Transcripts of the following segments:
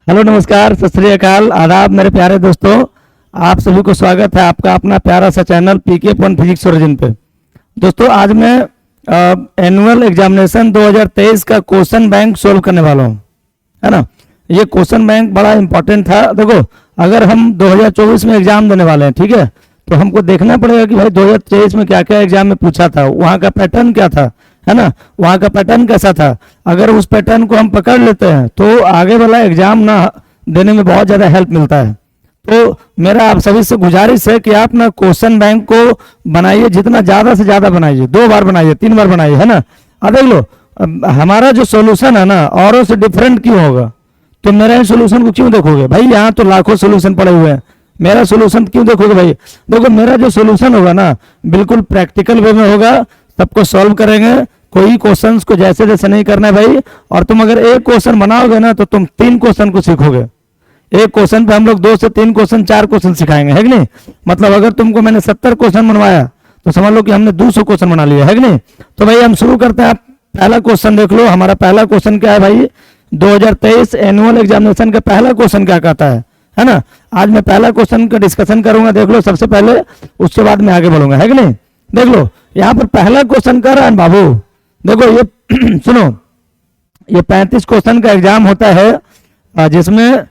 Hello, नमस्कार, सत श्री अकाल, आदाब मेरे प्यारे दोस्तों। आप सभी को स्वागत है आपका अपना प्यारा सा चैनल पीके पॉन फिजिक्स ओरिजिन पे। दोस्तों, आज मैं एनुअल एग्जामिनेशन 2023 का क्वेश्चन बैंक सोल्व करने वाला हूँ, है ना। ये क्वेश्चन बैंक बड़ा इंपॉर्टेंट था। देखो, अगर हम 2024 में एग्जाम देने वाले हैं, ठीक है, तो हमको देखना पड़ेगा कि भाई 2023 में क्या क्या एग्जाम में पूछा था, वहाँ का पैटर्न क्या था, है ना, वहाँ का पैटर्न कैसा था। अगर उस पैटर्न को हम पकड़ लेते हैं तो आगे वाला एग्जाम ना देने में बहुत ज़्यादा हेल्प मिलता है। तो मेरा आप सभी से गुजारिश है कि आप ना क्वेश्चन बैंक को बनाइए, जितना ज़्यादा से ज़्यादा बनाइए, 2 बार बनाइए, 3 बार बनाइए, है ना। अब देख लो, हमारा जो सोल्यूशन है ना औरों से डिफरेंट क्यों होगा, तो मेरे सोल्यूशन को क्यों देखोगे भाई। यहाँ तो लाखों सोल्यूशन पड़े हुए हैं, मेरा सोल्यूशन क्यों देखोगे भाई। देखो, मेरा जो सोल्यूशन होगा ना बिल्कुल प्रैक्टिकल वे में होगा, सबको सॉल्व करेंगे। कोई क्वेश्चंस को जैसे जैसे नहीं करना है भाई। और तुम अगर एक क्वेश्चन बनाओगे ना तो तुम 3 क्वेश्चन को सीखोगे। एक क्वेश्चन पे हम लोग 2 से 3 क्वेश्चन, 4 क्वेश्चन सिखाएंगे, है कि नहीं। मतलब अगर तुमको मैंने 70 क्वेश्चन बनवाया तो समझ लो कि हमने 200 क्वेश्चन बना लिया, है कि नहीं। तो भाई हम शुरू करते हैं। आप पहला क्वेश्चन देख लो। हमारा पहला क्वेश्चन क्या है भाई, 2023 एनुअल एग्जामिनेशन का पहला क्वेश्चन क्या कहता है ना। आज मैं पहला क्वेश्चन का डिस्कशन करूंगा, देख लो सबसे पहले, उसके बाद मैं आगे बढ़ूंगा, है कि नहीं। देख लो, यहाँ पर पहला क्वेश्चन कर रहा है बाबू। देखो ये सुनो, ये 35 क्वेश्चन का एग्जाम होता है जिसमें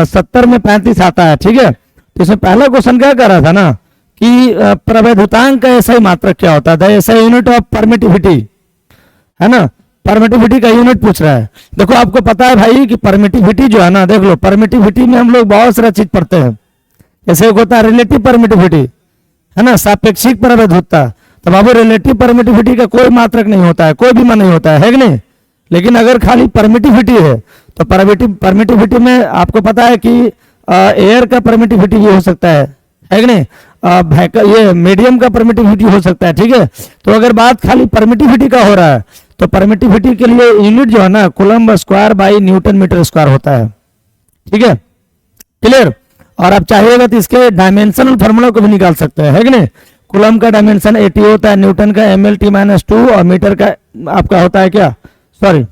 70 में 35 आता है, ठीक है। तो इसमें पहला क्वेश्चन क्या कर रहा था ना कि प्रवैधुतांक का ऐसा ही मात्रक क्या होता है, ऐसा यूनिट ऑफ परमिटिविटी, है ना। परमिटिविटी का यूनिट पूछ रहा है। देखो, आपको पता है भाई कि परमिटिविटी जो है ना, देख लो, परमिटिविटी में हम लोग बहुत सारा चीज पढ़ते हैं। जैसे एक होता है रिलेटिव परमिटिविटी, है ना, सापेक्षिक प्रवैधुता। तो बाबू, रिलेटिव परमिटिविटी का कोई मात्रक नहीं होता है, कोई भी मान नहीं होता है कि नहीं। लेकिन अगर खाली परमिटिविटी है तो परमिटिविटी में आपको पता है कि एयर का परमिटिविटी भी हो सकता है कि नहीं। ये मीडियम का परमिटिविटी हो सकता है, ठीक है। तो अगर बात खाली परमिटिविटी का हो रहा है तो परमिटिविटी के लिए यूनिट जो है ना coulomb square by newton metre square होता है, ठीक है, क्लियर। और आप चाहिएगा तो इसके डायमेंशनल फार्मूला को भी निकाल सकते हैं, है कि नहीं। कूलम्ब का डायमेंशन 80 होता है, न्यूटन का mlt-2 और मीटर का आपका होता है क्या, sorry,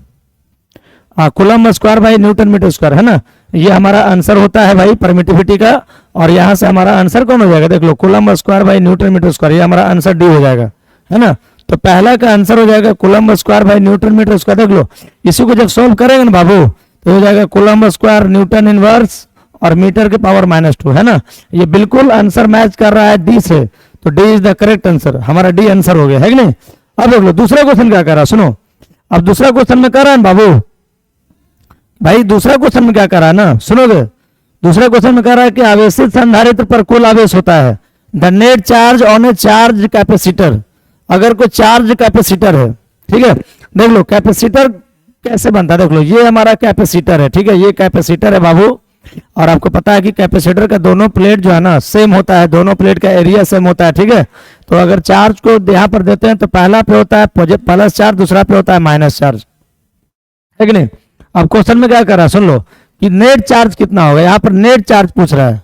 coulomb square by newton metre square, है ना। ये हमारा आंसर होता है भाई परमिटिविटी का। और यहाँ से हमारा आंसर कौन हो जाएगा, देख लो, coulomb square by newton metre square, ये हमारा आंसर डी हो जाएगा, है ना। तो पहला का आंसर हो जाएगा coulomb square by newton metre square. देख लो, इसी को जब सोल्व करेंगे ना बाबू तो हो जाएगा कूलम्ब स्क्वायर न्यूटन इनवर्स और मीटर के पावर -2, है ना। ये बिल्कुल आंसर मैच कर रहा है डी से, तो D is the correct answer. हमारा डी आंसर हो गया, है कि नहीं। अब देख लो दूसरा क्वेश्चन क्या कर रहा है, सुनो। अब दूसरा क्वेश्चन में कर रहा है बाबू भाई, दूसरा क्वेश्चन में क्या कर रहा है ना, सुनोगे। दूसरा क्वेश्चन में कह रहा है कि आवेशित संधारित्र पर कुल आवेश होता है the net charge on A charge capacitor. अगर कोई चार्ज कैपेसिटर है, ठीक है, देख लो कैपेसिटर कैसे बनता है। देख लो, ये हमारा कैपेसिटर है, ठीक है, ये कैपेसिटर है बाबू। और आपको पता है कि कैपेसिटर का दोनों प्लेट जो है ना सेम होता है, दोनों प्लेट का एरिया सेम होता है, ठीक है। तो अगर चार्ज को यहाँ पर देते हैं तो पहला पे होता है प्लस चार्ज, दूसरा पे होता है माइनस चार्ज, है कि नहीं। अब क्वेश्चन में क्या कर रहा है, सुन लो कि नेट चार्ज कितना होगा। यहाँ पर नेट चार्ज पूछ रहा है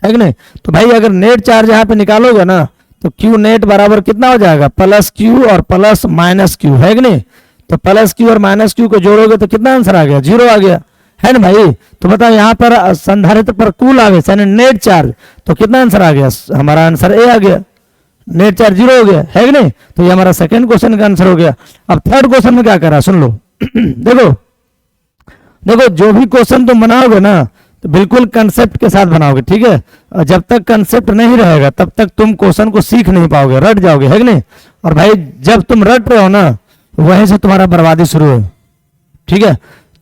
कि नहीं। तो भाई अगर नेट चार्ज यहाँ पे निकालोगे ना तो क्यू नेट बराबर कितना हो जाएगा, प्लस क्यू और प्लस माइनस क्यू, है कि नहीं। तो प्लस क्यू और माइनस क्यू को जोड़ोगे तो कितना आंसर आ गया, 0 आ गया, है ना भाई। तो बताओ यहाँ पर संधारित्र पर कुल आवेश यानी नेट चार्ज, तो कितना आंसर आ गया, हमारा आंसर ए आ गया, नेट चार्ज 0 हो गया, है कि नहीं। तो ये हमारा सेकंड क्वेश्चन का आंसर हो गया। अब थर्ड क्वेश्चन में क्या कर रहा है, सुन लो देखो देखो, जो भी क्वेश्चन तुम बनाओगे ना तो बिल्कुल कंसेप्ट के साथ बनाओगे, ठीक है। और जब तक कंसेप्ट नहीं रहेगा तब तक तुम क्वेश्चन को सीख नहीं पाओगे, रट जाओगे, है कि नहीं। और भाई जब तुम रट रहे हो ना वहीं से तुम्हारा बर्बादी शुरू है, ठीक है।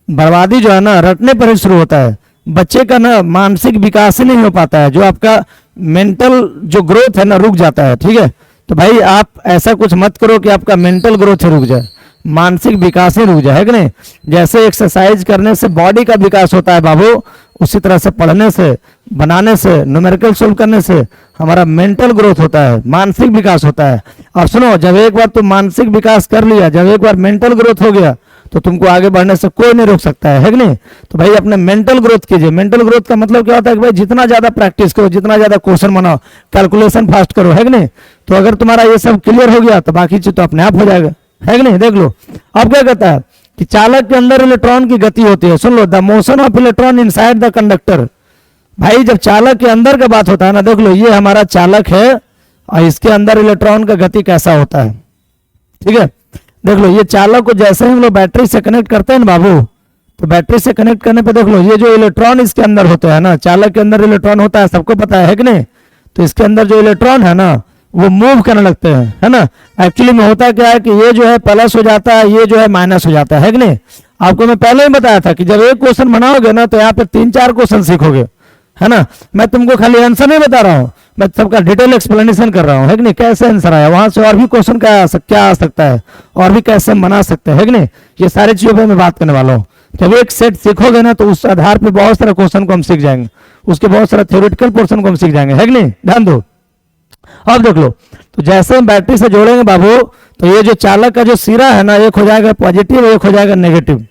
बर्बादी जो है ना रटने पर ही शुरू होता है। बच्चे का ना मानसिक विकास ही नहीं हो पाता है, जो आपका मेंटल जो ग्रोथ है ना रुक जाता है, ठीक है। तो भाई आप ऐसा कुछ मत करो कि आपका मेंटल ग्रोथ ही रुक जाए, मानसिक विकास ही रुक जाए, है कि नहीं। जैसे एक्सरसाइज करने से बॉडी का विकास होता है बाबू, उसी तरह से पढ़ने से, बनाने से, न्यूमेरिकल सोल्व करने से हमारा मेंटल ग्रोथ होता है, मानसिक विकास होता है। और सुनो, जब एक बार तुम मानसिक विकास कर लिया, जब एक बार मेंटल ग्रोथ हो गया तो तुमको आगे बढ़ने से कोई नहीं रोक सकता है कि नहीं। तो भाई अपने मेंटल ग्रोथ कीजिए। मेंटल ग्रोथ का मतलब क्या होता है कि भाई जितना ज्यादा प्रैक्टिस करो, जितना ज्यादा क्वेश्चन बनाओ, कैलकुलेशन फास्ट करो, है कि नहीं। तो अगर तुम्हारा ये सब क्लियर हो गया तो बाकी चीज तो अपने आप हो जाएगा, है कि नहीं। देख लो अब क्या कहता है कि चालक के अंदर इलेक्ट्रॉन की गति होती है। सुन लो, the motion of electron inside the conductor. भाई जब चालक के अंदर का बात होता है ना, देख लो ये हमारा चालक है और इसके अंदर इलेक्ट्रॉन का गति कैसा होता है। ठीक है, देख लो ये चालक को जैसे ही हम लोग बैटरी से कनेक्ट करते हैं ना बाबू, तो बैटरी से कनेक्ट करने पे देख लो ये जो इलेक्ट्रॉन इसके अंदर होते हैं ना, चालक के अंदर इलेक्ट्रॉन होता है, सबको पता है कि नहीं। तो इसके अंदर जो इलेक्ट्रॉन है ना वो मूव करने लगते हैं, है ना। एक्चुअली में होता क्या है कि ये जो है प्लस हो जाता है, ये जो है माइनस हो जाता है कि नहीं। आपको मैं पहले ही बताया था कि जब एक क्वेश्चन बनाओगे ना तो यहाँ पे 3-4 क्वेश्चन सीखोगे, है ना। मैं तुमको खाली आंसर नहीं बता रहा हूँ, मैं सबका डिटेल एक्सप्लेनेशन कर रहा हूँ, है कि नहीं। कैसे आंसर आया, वहां से और भी क्वेश्चन क्या आ सकता है, और भी कैसे हम बना सकते हैं, है कि नहीं। ये सारी चीजों पर मैं बात करने वाला हूँ। जब एक सेट सीखोगे ना तो उस आधार पर बहुत सारे क्वेश्चन को हम सीख जाएंगे, उसके बहुत सारे थ्योरेटिकल पोर्शन को हम सीख जाएंगे, है कि नहीं। ध्यान दो, अब देख लो, तो जैसे हम बैटरी से जोड़ेंगे बाबू, तो ये जो चालक का जो सिरा है ना, एक हो जाएगा पॉजिटिव, एक हो जाएगा नेगेटिव,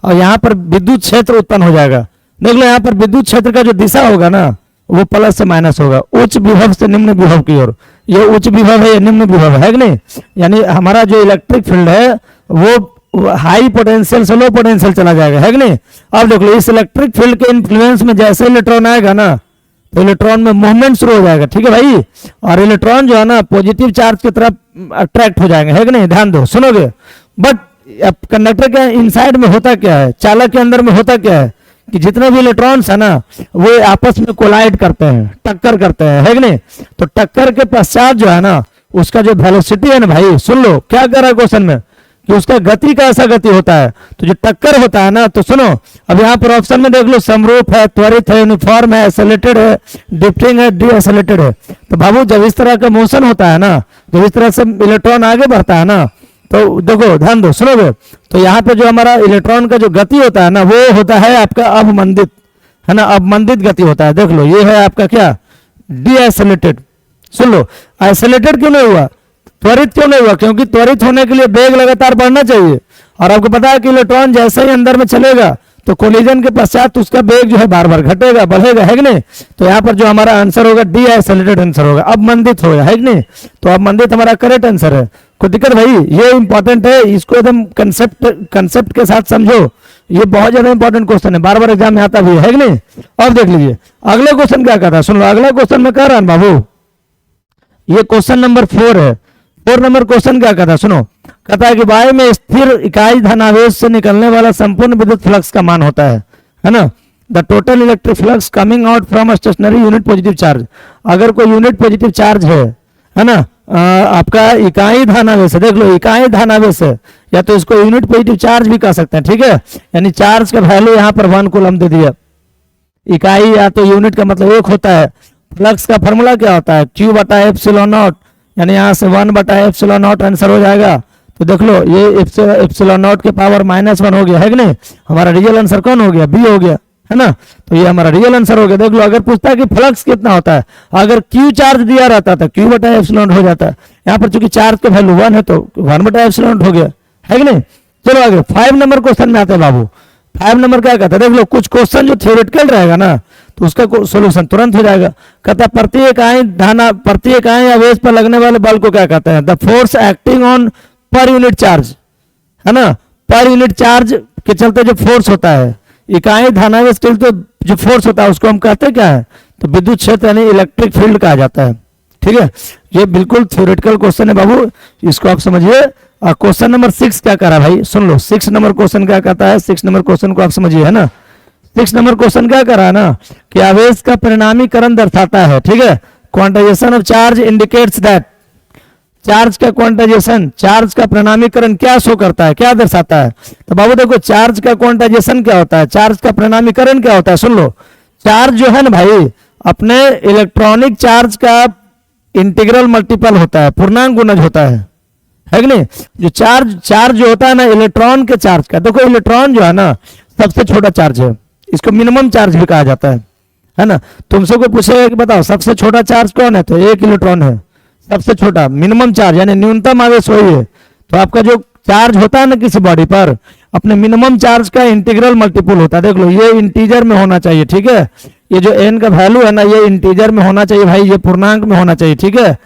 और यहाँ पर विद्युत क्षेत्र उत्पन्न हो जाएगा। देख लो यहाँ पर विद्युत क्षेत्र का जो दिशा होगा ना वो प्लस से माइनस होगा, उच्च विभव से निम्न विभव की ओर। ये उच्च विभव है, ये निम्न विभव है कि नहीं। यानी हमारा जो इलेक्ट्रिक फील्ड है वो हाई पोटेंशियल से लो पोटेंशियल चला जाएगा, है कि नहीं। अब देख लो इस इलेक्ट्रिक फील्ड के इन्फ्लुएंस में जैसे इलेक्ट्रॉन आएगा ना तो इलेक्ट्रॉन में मूवमेंट शुरू हो जाएगा, ठीक है भाई। और इलेक्ट्रॉन जो है ना पॉजिटिव चार्ज की तरफ अट्रैक्ट हो जाएंगे, है कि नहीं। ध्यान दो, सुनोगे। बट अब कंडक्टर के इनसाइड में होता क्या है, चालक के अंदर में होता क्या है कि जितने भी इलेक्ट्रॉन्स है ना वो आपस में कोलाइड करते हैं, टक्कर करते हैं, है कि नहीं। तो टक्कर के पश्चात जो है ना उसका जो वेलोसिटी है ना भाई, सुन लो क्या कर रहा है क्वेश्चन में कि उसका गति कैसा गति होता है। तो जो टक्कर होता है ना, तो सुनो अब यहाँ पर ऑप्शन में देख लो, समरूप है, त्वरित है, यूनिफॉर्म है, एक्सेलरेटेड है, ड्रिफ्टिंग है, डी एक्सेलरेटेड है। तो बाबू जब इस तरह का मोशन होता है ना, जब इस तरह से इलेक्ट्रॉन आगे बढ़ता है ना, तो देखो ध्यान दो, सुनोगे। तो यहाँ पे जो हमारा इलेक्ट्रॉन का जो गति होता है ना वो होता है आपका अवमंदित, है ना, अवमंदित गति होता है। देख लो ये है आपका क्या, डी एक्सेलरेटेड। सुन लो, एक्सेलरेटेड क्यों नहीं हुआ, त्वरित क्यों नहीं हुआ, क्योंकि त्वरित होने के लिए वेग लगातार बढ़ना चाहिए। और आपको पता है कि इलेक्ट्रॉन जैसे ही अंदर में चलेगा तो कोलिजन के पश्चात उसका वेग जो है बार बार घटेगा, बढ़ेगा, है कि नहीं। तो यहाँ पर जो हमारा आंसर होगा डी एक्सेलरेटेड आंसर होगा, अवमंदित होगा, है कि नहीं। तो अवमंदित हमारा करेक्ट आंसर है। कोई दिक्कत भाई, ये इंपॉर्टेंट है, इसको एकदम कंसेप्ट के साथ समझो। ये बहुत ज्यादा इंपॉर्टेंट क्वेश्चन है, बार बार एग्जाम में आता भी है कि नहीं। अब देख लीजिए अगले क्वेश्चन क्या कहता है, सुन लो। अगला क्वेश्चन में कह रहा है बाबू, ये क्वेश्चन नंबर 4 है। 4 नंबर क्वेश्चन क्या कहता है, सुनो। कहता है कि वायु में स्थिर इकाई धनावेश से निकलने वाला संपूर्ण विद्युत फ्लक्स का मान होता है ना। The total electric flux coming out from stationary unit positive charge. अगर कोई यूनिट पॉजिटिव चार्ज है ना, आपका इकाई धनावेश है, देख लो इकाई धनावेश है, या तो इसको यूनिट पॉजिटिव चार्ज भी कह सकते हैं, ठीक है। यानी चार्ज का वैल्यू यहाँ पर 1 कूलम दे दिया। इकाई या तो यूनिट का मतलब 1 होता है। फ्लक्स का फॉर्मूला क्या होता है, Q बटा एप्सिलॉन नॉट, यानी यहाँ से 1 बटा एप्सिलॉन नॉट आंसर हो जाएगा। तो देख लो ये एप्सिलॉन नॉट के पावर -1 हो गया, है कि नहीं। हमारा रियल आंसर कौन हो गया, बी हो गया, है ना। तो ये हमारा रियल आंसर हो गया। देख लो अगर पूछता है कि फ्लक्स कितना होता है, अगर Q चार्ज दिया रहता था Q बटा एप्सिलॉन हो जाता है। यहाँ पर चूंकि चार्ज का वैल्यू 1 है तो 1 बटा एप्सिलॉन हो गया, है कि नहीं। चलो आगे 5 नंबर क्वेश्चन में आते हैं बाबू। 5 नंबर क्या कहता है, देख लो कुछ क्वेश्चन जो थ्योरेटिकल रहेगा ना तो उसका सोल्यूशन तुरंत हो जाएगा। कहता है प्रति इकाई आवेश पर लगने वाले बल को क्या कहते हैं, the force acting on per unit charge, है ना। पर यूनिट चार्ज के चलते जो फोर्स होता है, इकाई धनावेश के चलते जो फोर्स होता है उसको हम कहते हैं क्या है, तो विद्युत क्षेत्र यानी इलेक्ट्रिक फील्ड कहा जाता है, ठीक है। ये बिल्कुल थ्योरेटिकल क्वेश्चन है बाबू, इसको आप समझिए। क्वेश्चन नंबर 6 क्या करा भाई, सुन लो 6 नंबर क्वेश्चन क्या कहता है। 6 नंबर क्वेश्चन को आप समझिए, है ना। 6 नंबर क्वेश्चन क्या करा है ना कि आवेश का परिणामीकरण दर्शाता है, ठीक है। Quantization of charge indicates that, charge का क्वांटाइजेशन, चार्ज का परिणामीकरण क्या शो करता है, क्या दर्शाता है। तो बाबू देखो चार्ज का क्वांटाइजेशन क्या होता है, चार्ज का परिणामीकरण क्या होता है। सुन लो, चार्ज जो है ना भाई अपने इलेक्ट्रॉनिक चार्ज का इंटीग्रल मल्टीपल होता है, पूर्णांक गुणज होता है कि नहीं। जो चार्ज जो होता है ना इलेक्ट्रॉन के चार्ज का, देखो इलेक्ट्रॉन जो है ना सबसे छोटा चार्ज है, इसको मिनिमम चार्ज भी कहा जाता है ना। तुमसे कोई पूछेगा कि बताओ सबसे छोटा चार्ज कौन है, तो 1 इलेक्ट्रॉन है सबसे छोटा। मिनिमम चार्ज यानी न्यूनतम आवेश वही है। तो आपका जो चार्ज होता है ना किसी बॉडी पर, अपने मिनिमम चार्ज का इंटीग्रल मल्टीपल होता है। देख लो ये इंटीजर में होना चाहिए, ठीक है। ये जो n का वैल्यू है ना ये इंटीजर में होना चाहिए भाई, ये पूर्णांक में होना चाहिए, ठीक है।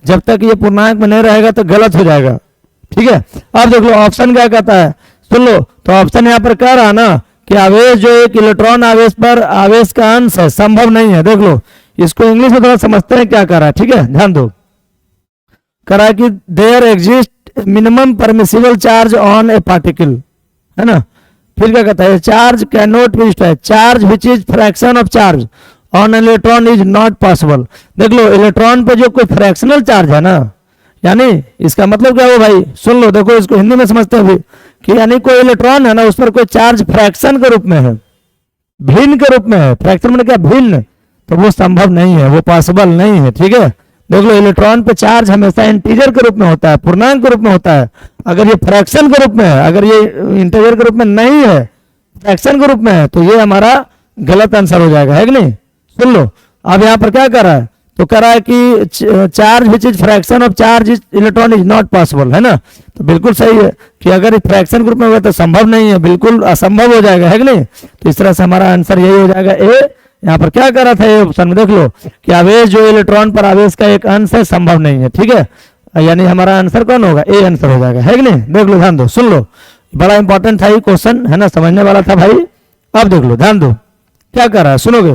जब तक ये पूर्णांक में नहीं रहेगा तो गलत हो जाएगा, ठीक है। अब देख लो ऑप्शन क्या कहता है, सुन लो, तो ऑप्शन यहाँ पर कह रहा ना कि आवेश जो एक इलेक्ट्रॉन आवेश पर आवेश का अंश है, संभव नहीं है। देख लो, इसको इंग्लिश में थोड़ा समझते हैं क्या कर रहा है, ठीक है, ध्यान दो। कर रहा है कि there exist minimum permissible charge on a particle, है ना। फिर क्या कहता है, charge can not be stored, charge which is fraction of charge on electron is not possible. देख लो, इलेक्ट्रॉन पे जो कोई फ्रैक्शनल चार्ज है ना, यानी इसका मतलब क्या हो भाई, सुन लो, देखो इसको हिंदी में समझते हैं कि यानी कोई इलेक्ट्रॉन है ना, उस पर कोई चार्ज फ्रैक्शन के रूप में है, भिन्न के रूप में है। फ्रैक्शन मैंने क्या, भिन्न, तो वो संभव नहीं है, वो पॉसिबल नहीं है, ठीक है। देख लो, इलेक्ट्रॉन पे चार्ज हमेशा इंटीजर के रूप में होता है, पूर्णांक के रूप में होता है। अगर ये फ्रैक्शन के रूप में है, अगर ये इंटीजर के रूप में नहीं है, फ्रैक्शन के रूप में है, तो ये हमारा गलत आंसर हो जाएगा, है कि नहीं। सुन लो, अब यहाँ पर क्या कर रहा है, तो कह रहा है कि charge which is fraction of charge is electron is not possible, है ना। तो बिल्कुल सही है कि अगर फ्रैक्शन ग्रुप में हुआ तो संभव नहीं है, बिल्कुल असंभव हो जाएगा, है कि नहीं। तो इस तरह से हमारा आंसर यही हो जाएगा ए। यहाँ पर क्या कर रहा था, ये ऑप्शन में देख लो कि आवेश जो इलेक्ट्रॉन पर आवेश का एक अंश है, संभव नहीं है, ठीक है। यानी हमारा आंसर कौन होगा, ए आंसर हो जाएगा, है कि नहीं। देख लो, ध्यान दो, सुन लो, बड़ा इंपॉर्टेंट था ये क्वेश्चन, है ना, समझने वाला था भाई। अब देख लो, ध्यान दो क्या कर रहा है, सुनोगे।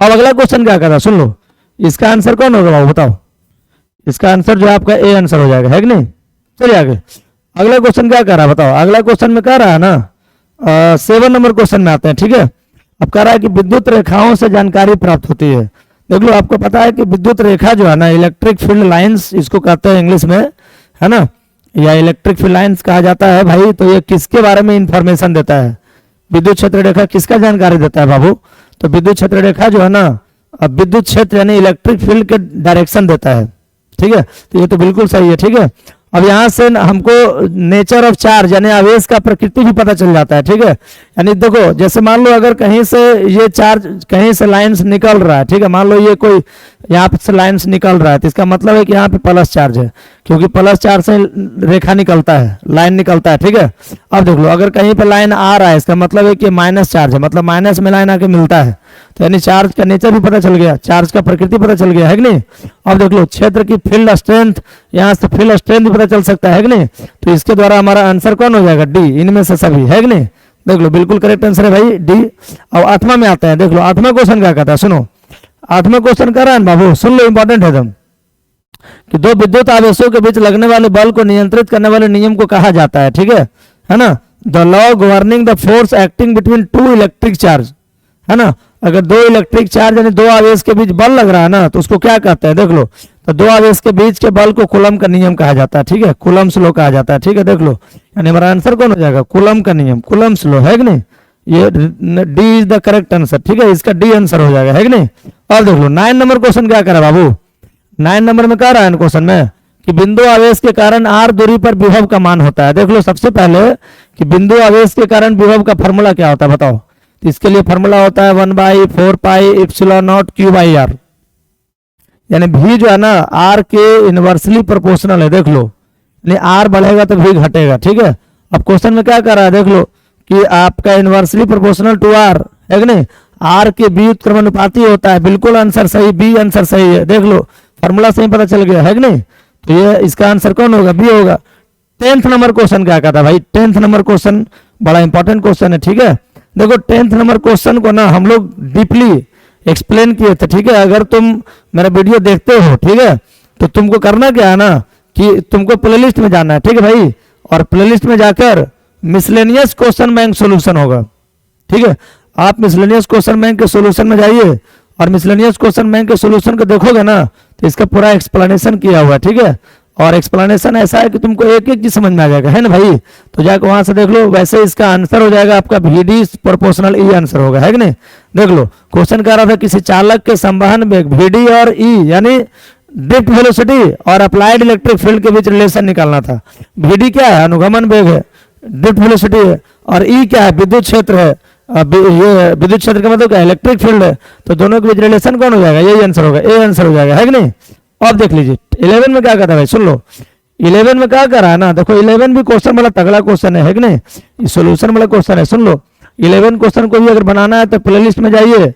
अब अगला क्वेश्चन क्या कर रहा है, सुन लो, इसका आंसर कौन होगा बाबू, बताओ। इसका आंसर जो आपका ए आंसर हो जाएगा, है कि नहीं। चलिए आगे, अगला क्वेश्चन क्या कर रहा है बताओ। अगला क्वेश्चन में कह रहा है ना, 7 नंबर क्वेश्चन में आते हैं, ठीक है। अब कह रहा है कि विद्युत रेखाओं से जानकारी प्राप्त होती है। देख लो, आपको पता है कि विद्युत रेखा जो है ना, इलेक्ट्रिक फील्ड लाइंस इसको कहते हैं इंग्लिश में, है ना, या इलेक्ट्रिक फील्ड लाइंस कहा जाता है भाई। तो ये किसके बारे में इंफॉर्मेशन देता है, विद्युत क्षेत्र रेखा किसका जानकारी देता है बाबू। तो विद्युत क्षेत्र रेखा जो है ना, अब विद्युत क्षेत्र यानी इलेक्ट्रिक फील्ड के डायरेक्शन देता है, ठीक है। तो ये तो बिल्कुल सही है, ठीक है। अब यहाँ से हमको नेचर ऑफ चार्ज यानी आवेश का प्रकृति भी पता चल जाता है, ठीक है। यानी देखो, जैसे मान लो अगर कहीं से ये चार्ज कहीं से लाइंस निकल रहा है, ठीक है, मान लो ये कोई यहाँ से लाइंस निकल रहा है, तो इसका मतलब है कि यहाँ पे प्लस चार्ज है, क्योंकि प्लस चार्ज से रेखा निकलता है, लाइन निकलता है, ठीक है। अब देख लो, अगर कहीं पे लाइन आ रहा है, इसका मतलब है कि माइनस चार्ज है, मतलब माइनस में लाइन आके मिलता है। तो यानी चार्ज का नेचर भी पता चल गया, चार्ज का प्रकृति पता चल गया, है कि नहीं। अब देख लो, क्षेत्र की फील्ड स्ट्रेंथ, यहाँ से फील्ड स्ट्रेंथ भी पता चल सकता है कि नहीं। तो इसके द्वारा हमारा आंसर कौन हो जाएगा, डी, इनमें से सभी, है कि नहीं। देख लो, बिल्कुल करेक्ट आंसर है भाई, डी। अब 8वां में आते हैं, देख लो 8वां क्वेश्चन क्या कहता है, सुनो। 8वां क्वेश्चन कर रहा है बाबू, सुन लो, इंपॉर्टेंट है एकदम, कि दो विद्युत आवेशों के बीच लगने वाले बल को नियंत्रित करने वाले नियम को कहा जाता है, ठीक है ना। The law governing the force acting between 2 electric charge, है ना। अगर 2 इलेक्ट्रिक चार्ज यानी 2 आवेश के बीच बल लग रहा है ना, तो उसको क्या कहते हैं, देख लो। तो 2 आवेश के बीच के बल को कूलम का नियम कहा जाता है, ठीक है, कूलम्स लॉ कहा जाता है, ठीक है। देख लो, यानी हमारा आंसर कौन हो जाएगा, कूलम का नियम, कूलम्स लॉ, है कि नहीं। ये D is the correct answer, ठीक है, इसका डी आंसर हो जाएगा, है कि नहीं। और देख लो 9 नंबर क्वेश्चन क्या करा बाबू। 9 नंबर में कह रहा है क्वेश्चन में कि बिंदु आवेश के कारण r दूरी पर विभव का मान होता है। देख लो, सबसे पहले कि बिंदु आवेश के कारण विभव का फॉर्मूला क्या होता है बताओ। तो इसके लिए फॉर्मूला होता है 1/4 पाई एप्सिलॉन नॉट Q/r, यानी v जो है ना r के इनवर्सली प्रोपोर्शनल है। देख लो, यानी r बढ़ेगा तो v घटेगा, ठीक है। अब क्वेश्चन में क्या कर रहा है, देख लो कि आपका इनवर्सली प्रोपोर्शनल टू r, है कि नहीं। r के b उत्क्रमानुपाती होता है, बिल्कुल आंसर सही, बी आंसर सही है। देख लो, फॉर्मूला सही पता चल गया, है कि नहीं। तो ये इसका आंसर कौन होगा, बी होगा। 10th नंबर क्वेश्चन क्या कहता है भाई, 10th नंबर क्वेश्चन बड़ा इंपॉर्टेंट क्वेश्चन है, ठीक है। देखो 10th नंबर क्वेश्चन को ना हम लोग डीपली एक्सप्लेन किए थे, ठीक है। अगर तुम मेरा वीडियो देखते हो, ठीक है, तो तुमको करना क्या है ना कि तुमको प्लेलिस्ट में जाना है, ठीक है भाई। और प्लेलिस्ट में जाकर मिसलेनियस क्वेश्चन बैंक सॉल्यूशन होगा, ठीक है। आप मिसलेनियस क्वेश्चन बैंक के सॉल्यूशन में जाइए और मिसलेनियस क्वेश्चन बैंक के सॉल्यूशन को देखोगे ना, तो इसका पूरा एक्सप्लेनेशन किया हुआ है, ठीक है। और एक्सप्लेनेशन ऐसा है कि तुमको एक एक चीज समझ में आ जाएगा, है ना भाई। तो जाकर वहां से देख लो, वैसे इसका आंसर हो जाएगा आपका VD प्रोपोर्शनल E आंसर होगा, है कि नहीं। देख लो, क्वेश्चन कर रहा था किसी चालक के संवहन वेग VD और E यानी ड्रिफ्ट वेलोसिटी और अप्लाइड इलेक्ट्रिक फील्ड के बीच रिलेशन निकालना था। VD क्या है, अनुगमन वेग है, ड्रिफ्ट वेलोसिटी है, और E क्या है, विद्युत क्षेत्र है। ये विद्युत क्षेत्र का मतलब क्या है, इलेक्ट्रिक फील्ड है। तो दोनों के बीच रिलेशन कौन हो जाएगा, यही आंसर होगा, ए आंसर हो जाएगा, है कि नहीं। अब देख लीजिए 11 में क्या कहता है भाई, सुन लो। 11 में क्या कर रहा है ना, देखो 11 भी क्वेश्चन वाला तगड़ा क्वेश्चन है कि नहीं, ये सोल्यूशन वाला क्वेश्चन है। सुन लो, 11 क्वेश्चन को भी अगर बनाना है तो प्लेलिस्ट में जाइए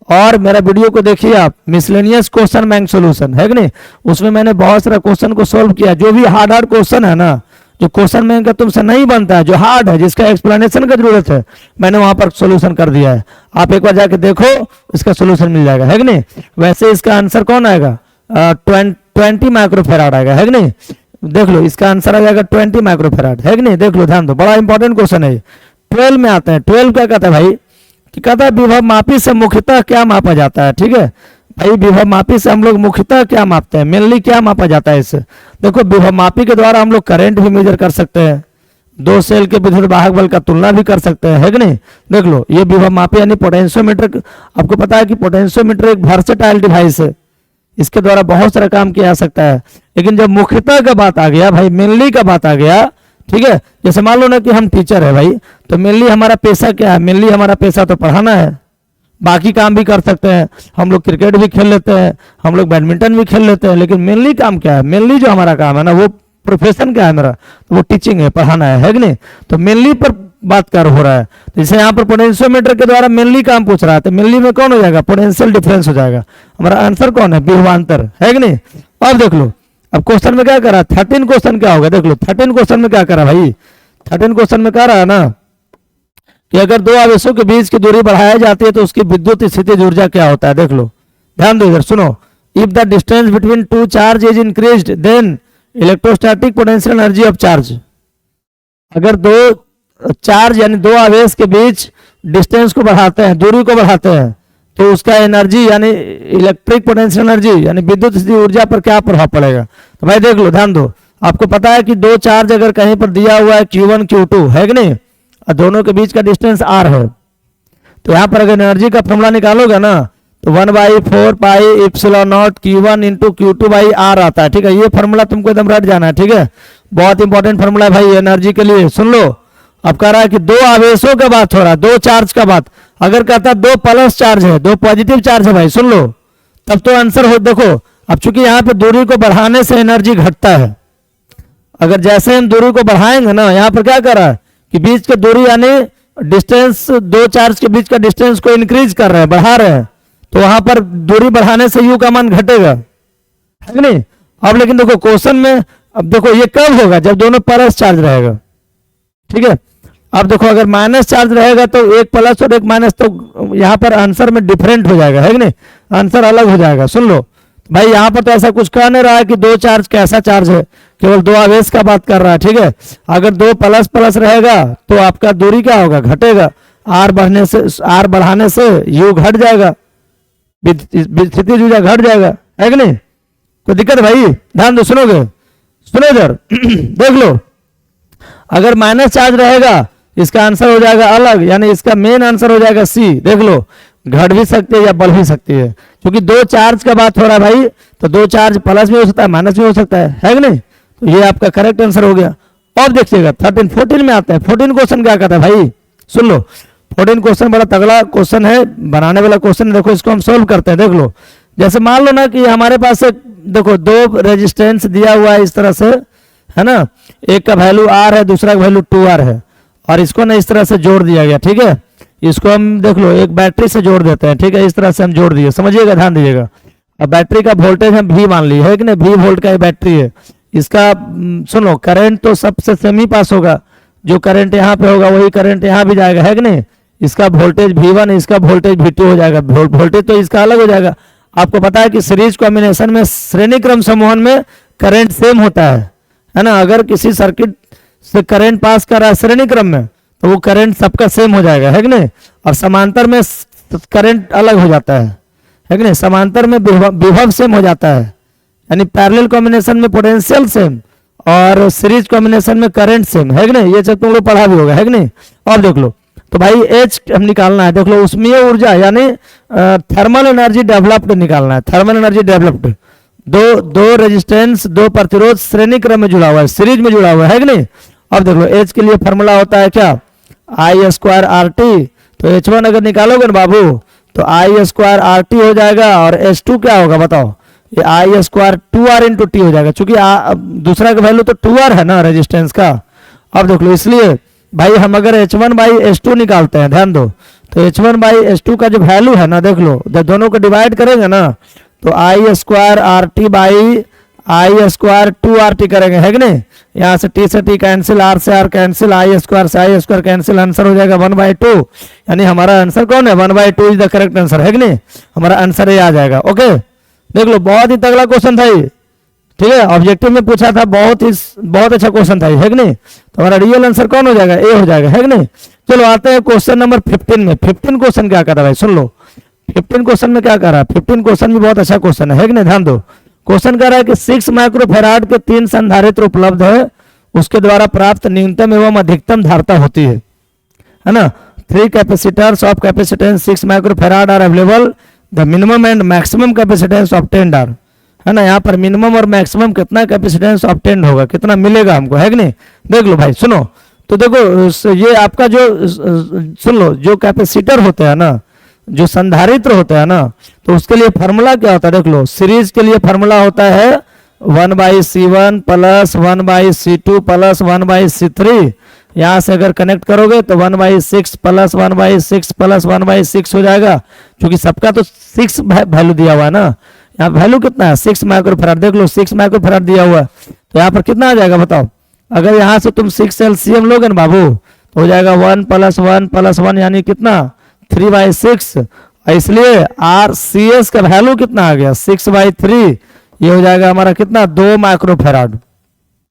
और मेरा वीडियो को देखिए आप, मिसलेनियस क्वेश्चन बैंक सोल्यूशन, है कि नहीं। उसमें मैंने बहुत सारा क्वेश्चन को सोल्व किया, जो भी हार्ड क्वेश्चन है ना, जो क्वेश्चन में का तुमसे नहीं बनता है, जो हार्ड है, जिसका एक्सप्लेनेशन का जरूरत है, मैंने वहां पर सोल्यूशन कर दिया है। आप एक बार जाके देखो, इसका सोल्यूशन मिल जाएगा, है कि नहीं। वैसे इसका आंसर कौन आएगा, 20 माइक्रोफेराड आएगा, है कि नहीं। देख लो, इसका आंसर आ जाएगा 20 माइक्रोफेराड, है कि नहीं। देख लो, ध्यान दो, बड़ा इंपॉर्टेंट क्वेश्चन है। 12 में आते हैं। 12 क्या कहता है भाई, कि कहता है विभव मापी से मुख्यतः क्या मापा जाता है। ठीक है भाई, विभव मापी से हम लोग मुख्यतः क्या मापते हैं, मेनली क्या मापा जाता है इससे। देखो, विभव मापी के द्वारा हम लोग करंट भी मेजर कर सकते हैं, दो सेल के विद्युत वाहक बल का तुलना भी कर सकते हैं, है कि नहीं। देख लो, ये विभव मापी यानी पोटेंशियोमीटर। आपको पता है कि पोटेंशियोमीटर एक वर्सेटाइल डिवाइस है, इसके द्वारा बहुत सारा काम किया जा सकता है। लेकिन जब मुख्यतः का बात आ गया भाई, मेनली का बात आ गया, ठीक है, जैसे मान लो ना कि हम टीचर है भाई, तो मेनली हमारा पेशा क्या है, मेनली हमारा पेशा तो पढ़ाना है, बाकी काम भी कर सकते हैं, हम लोग क्रिकेट भी खेल लेते हैं, हम लोग बैडमिंटन भी खेल लेते हैं, लेकिन मेनली काम क्या है, मेनली जो हमारा काम है ना, वो प्रोफेशन क्या है मेरा, तो वो टीचिंग है, पढ़ाना है कि नहीं। तो मेनली पर बात कर हो रहा है, तो जैसे यहाँ पर पोटेंशियोमीटर के द्वारा मेनली काम पूछ रहा है, तो मेनली में कौन हो जाएगा, पोटेंशियल डिफरेंस हो जाएगा। हमारा आंसर कौन है, विभवांतर, है कि नहीं। अब देख लो, अब क्वेश्चन में क्या करा, 13 क्वेश्चन क्या होगा, देख लो 13 क्वेश्चन में क्या करा भाई, 13 क्वेश्चन में कह रहा है ना कि अगर दो आवेशों के बीच की दूरी बढ़ाई जाती है तो उसकी विद्युत स्थितिज ऊर्जा क्या होता है। देख लो, ध्यान दो इधर, सुनो। If the distance between two charge is increased then electrostatic potential energy of charge. अगर दो चार्ज यानी दो आवेश के बीच डिस्टेंस को बढ़ाते हैं, दूरी को बढ़ाते हैं, तो उसका एनर्जी यानी इलेक्ट्रिक पोटेंशियल एनर्जी यानी विद्युत स्थिति ऊर्जा पर क्या प्रभाव पड़ेगा। तो भाई देख लो, ध्यान दो, आपको पता है कि दो चार्ज अगर कहीं पर दिया हुआ है Q1 Q2, है कि नहीं, और दोनों के बीच का डिस्टेंस R है, तो यहाँ पर अगर एनर्जी का फॉर्मूला निकालोगे ना, तो 1/4 pi epsilon not Q1 into Q2/R आता है। ठीक है, ये फॉर्मूला तुमको एकदम रट जाना है, ठीक है, बहुत इंपॉर्टेंट फॉर्मूला है भाई एनर्जी के लिए। सुन लो, अब कह रहा है कि दो आवेशों का बात हो रहा है, दो चार्ज का बात। अगर कहता है दो प्लस चार्ज है, दो पॉजिटिव चार्ज है भाई, सुन लो, तब तो आंसर हो। देखो, अब चूंकि यहाँ पे दूरी को बढ़ाने से एनर्जी घटता है, अगर जैसे हम दूरी को बढ़ाएंगे ना, यहाँ पर क्या कर रहा है कि बीच की दूरी यानी डिस्टेंस, दो चार्ज के बीच का डिस्टेंस को इंक्रीज कर रहे हैं, बढ़ा रहे हैं, तो वहां पर दूरी बढ़ाने से यू का मान घटेगा, है कि नहीं। अब लेकिन देखो क्वेश्चन में, अब देखो ये कब होगा, जब दोनों प्लस चार्ज रहेगा, ठीक है। अब देखो, अगर माइनस चार्ज रहेगा तो एक प्लस और एक माइनस, तो यहाँ पर आंसर में डिफरेंट हो जाएगा, है कि नहीं, आंसर अलग हो जाएगा। सुन लो भाई, यहाँ पर तो ऐसा कुछ कह नहीं रहा है कि दो चार्ज कैसा चार्ज है, केवल दो आवेश का बात कर रहा है, ठीक है। अगर दो प्लस प्लस रहेगा तो आपका दूरी क्या होगा, घटेगा, आर बढ़ाने से यू घट जाएगा, स्थितिज ऊर्जा घट जाएगा, है कि नहीं। कोई दिक्कत भाई, ध्यान दो, सुनोगे, सुनो इधर देख लो, अगर माइनस चार्ज रहेगा इसका आंसर हो जाएगा अलग, यानी इसका मेन आंसर हो जाएगा सी। देख लो, घट भी सकती है या बढ़ भी सकती है, क्योंकि दो चार्ज का बात हो रहा है भाई, तो दो चार्ज प्लस भी हो सकता है, माइनस भी हो सकता है कि नहीं। तो ये आपका करेक्ट आंसर हो गया। अब देखिएगा 14 में आता है। 14 क्वेश्चन क्या कहता है भाई, सुन लो, 14 क्वेश्चन बड़ा तगड़ा क्वेश्चन है, बनाने वाला क्वेश्चन। देखो, इसको हम सोल्व करते हैं। देख लो, जैसे मान लो ना कि हमारे पास एक, देखो, दो रेजिस्टेंस दिया हुआ है इस तरह से, है ना, एक का वैल्यू R है, दूसरा का वैल्यू 2R है, और इसको ना इस तरह से जोड़ दिया गया, ठीक है। इसको हम देख लो एक बैटरी से जोड़ देते हैं, ठीक है, इस तरह से हम जोड़ दिए, समझिएगा, ध्यान दीजिएगा। अब बैटरी का वोल्टेज हम V मान ली है कि नहीं, V वोल्ट का ये बैटरी है। इसका सुनो, करंट तो सबसे सेम ही पास होगा, जो करंट यहाँ पे होगा वही करंट यहाँ भी जाएगा, है कि नहीं। इसका वोल्टेज V1, इसका वोल्टेज V2 हो जाएगा, वोल्टेज तो इसका अलग हो जाएगा। आपको पता है कि सीरीज कॉम्बिनेशन में, श्रेणी क्रम समूहन में करंट सेम होता है ना। अगर किसी सर्किट से करंट पास कर रहा है श्रेणी क्रम में, तो वो करंट सबका सेम हो जाएगा, है कि नहीं। और समांतर में करंट अलग हो जाता है कि नहीं, समांतर में विभव सेम हो जाता है, यानी पैरेलल कॉम्बिनेशन में पोटेंशियल सेम और सीरीज कॉम्बिनेशन में करंट सेम, है कि नहीं। ये सब तुम लोग पढ़ा भी होगा, है कि नहीं। अब देख लो, तो भाई H हम निकालना है। देख लो, उष्मीय ऊर्जा यानी थर्मल एनर्जी डेवलप्ड निकालना है, थर्मल एनर्जी डेवलप्ड। दो रेजिस्टेंस, दो प्रतिरोध श्रेणी क्रम में जुड़ा हुआ है, सीरीज में जुड़ा हुआ है कि नहीं। अब देख लो, H के लिए फॉर्मूला होता है क्या, I²RT। तो H1 अगर निकालोगे ना बाबू, तो I²RT हो जाएगा, और H2 क्या होगा बताओ, ये I²2R इंटू टी हो जाएगा, चूंकि दूसरा का वैल्यू तो 2R है ना रेजिस्टेंस का। अब देख लो, इसलिए भाई हम अगर H1/H2 निकालते हैं, ध्यान दो, तो H1/H2 का जो वैल्यू है ना, देख लो, जब दोनों को डिवाइड करेंगे ना, तो I²RT/I²2RT करेंगे, है कि नहीं। यहाँ से टी से टी कैंसिल, आर से आर कैंसिल, आई स्क्वायर से आई स्क्वायर कैंसिल, आंसर हो जाएगा 1/2। यानी हमारा आंसर कौन है? 1/2 इज द करेक्ट आंसर, है कि नहीं? हमारा आंसर ये आ जाएगा। ओके, देख लो, बहुत ही तगड़ा क्वेश्चन था ये, ठीक है, ऑब्जेक्टिव में पूछा था, बहुत अच्छा क्वेश्चन था, है कि नहीं? तो हमारा रियल आंसर कौन हो जाएगा? ए हो जाएगा, है कि नहीं? चलो आते हैं क्वेश्चन नंबर 15 में। 15 क्वेश्चन क्या कर रहा है भाई, सुन लो। 15 क्वेश्चन में क्या कर रहा है? 15 क्वेश्चन भी बहुत अच्छा क्वेश्चन है कि नहीं? ध्यान दो। क्वेश्चन कर रहा है कि 6 माइक्रोफैराड के 3 संधारित्र उपलब्ध है, उसके द्वारा प्राप्त न्यूनतम एवं अधिकतम धारिता होती है ना? 3 capacitors of capacitance 6 microfarad are available, the minimum and maximum capacitance obtained are, है ना? यहाँ पर मिनिमम और मैक्सिमम कितना कैपेसिटेंस ऑब्टेन्ड होगा, कितना मिलेगा हमको, है कि नहीं? देख लो भाई, सुनो तो, देखो ये आपका जो सुन लो, जो कैपेसिटर होते हैं ना, जो संधारित्र होते हैं ना, तो उसके लिए फार्मूला क्या होता है? देख लो, सीरीज के लिए फार्मूला होता है 1/C1 plus 1/C2 plus 1/C3। यहाँ से अगर कनेक्ट करोगे तो 1/6 प्लस 1/6 प्लस 1/6 हो जाएगा, क्योंकि सबका तो 6 वैल्यू दिया हुआ है ना। यहाँ वैल्यू कितना है? 6 माइक्रोफैराड। देख लो, 6 माइक्रोफैराड दिया हुआ है, तो यहाँ पर कितना आ जाएगा बताओ? अगर यहाँ से तुम 6 एलसीएम लोगे ना बाबू, तो हो जाएगा 1 + 1 + 1 यानी कितना? 3/6। इसलिए RCS का वैल्यू कितना आ गया? 6/3। ये हो जाएगा हमारा कितना? 2 माइक्रोफैराड।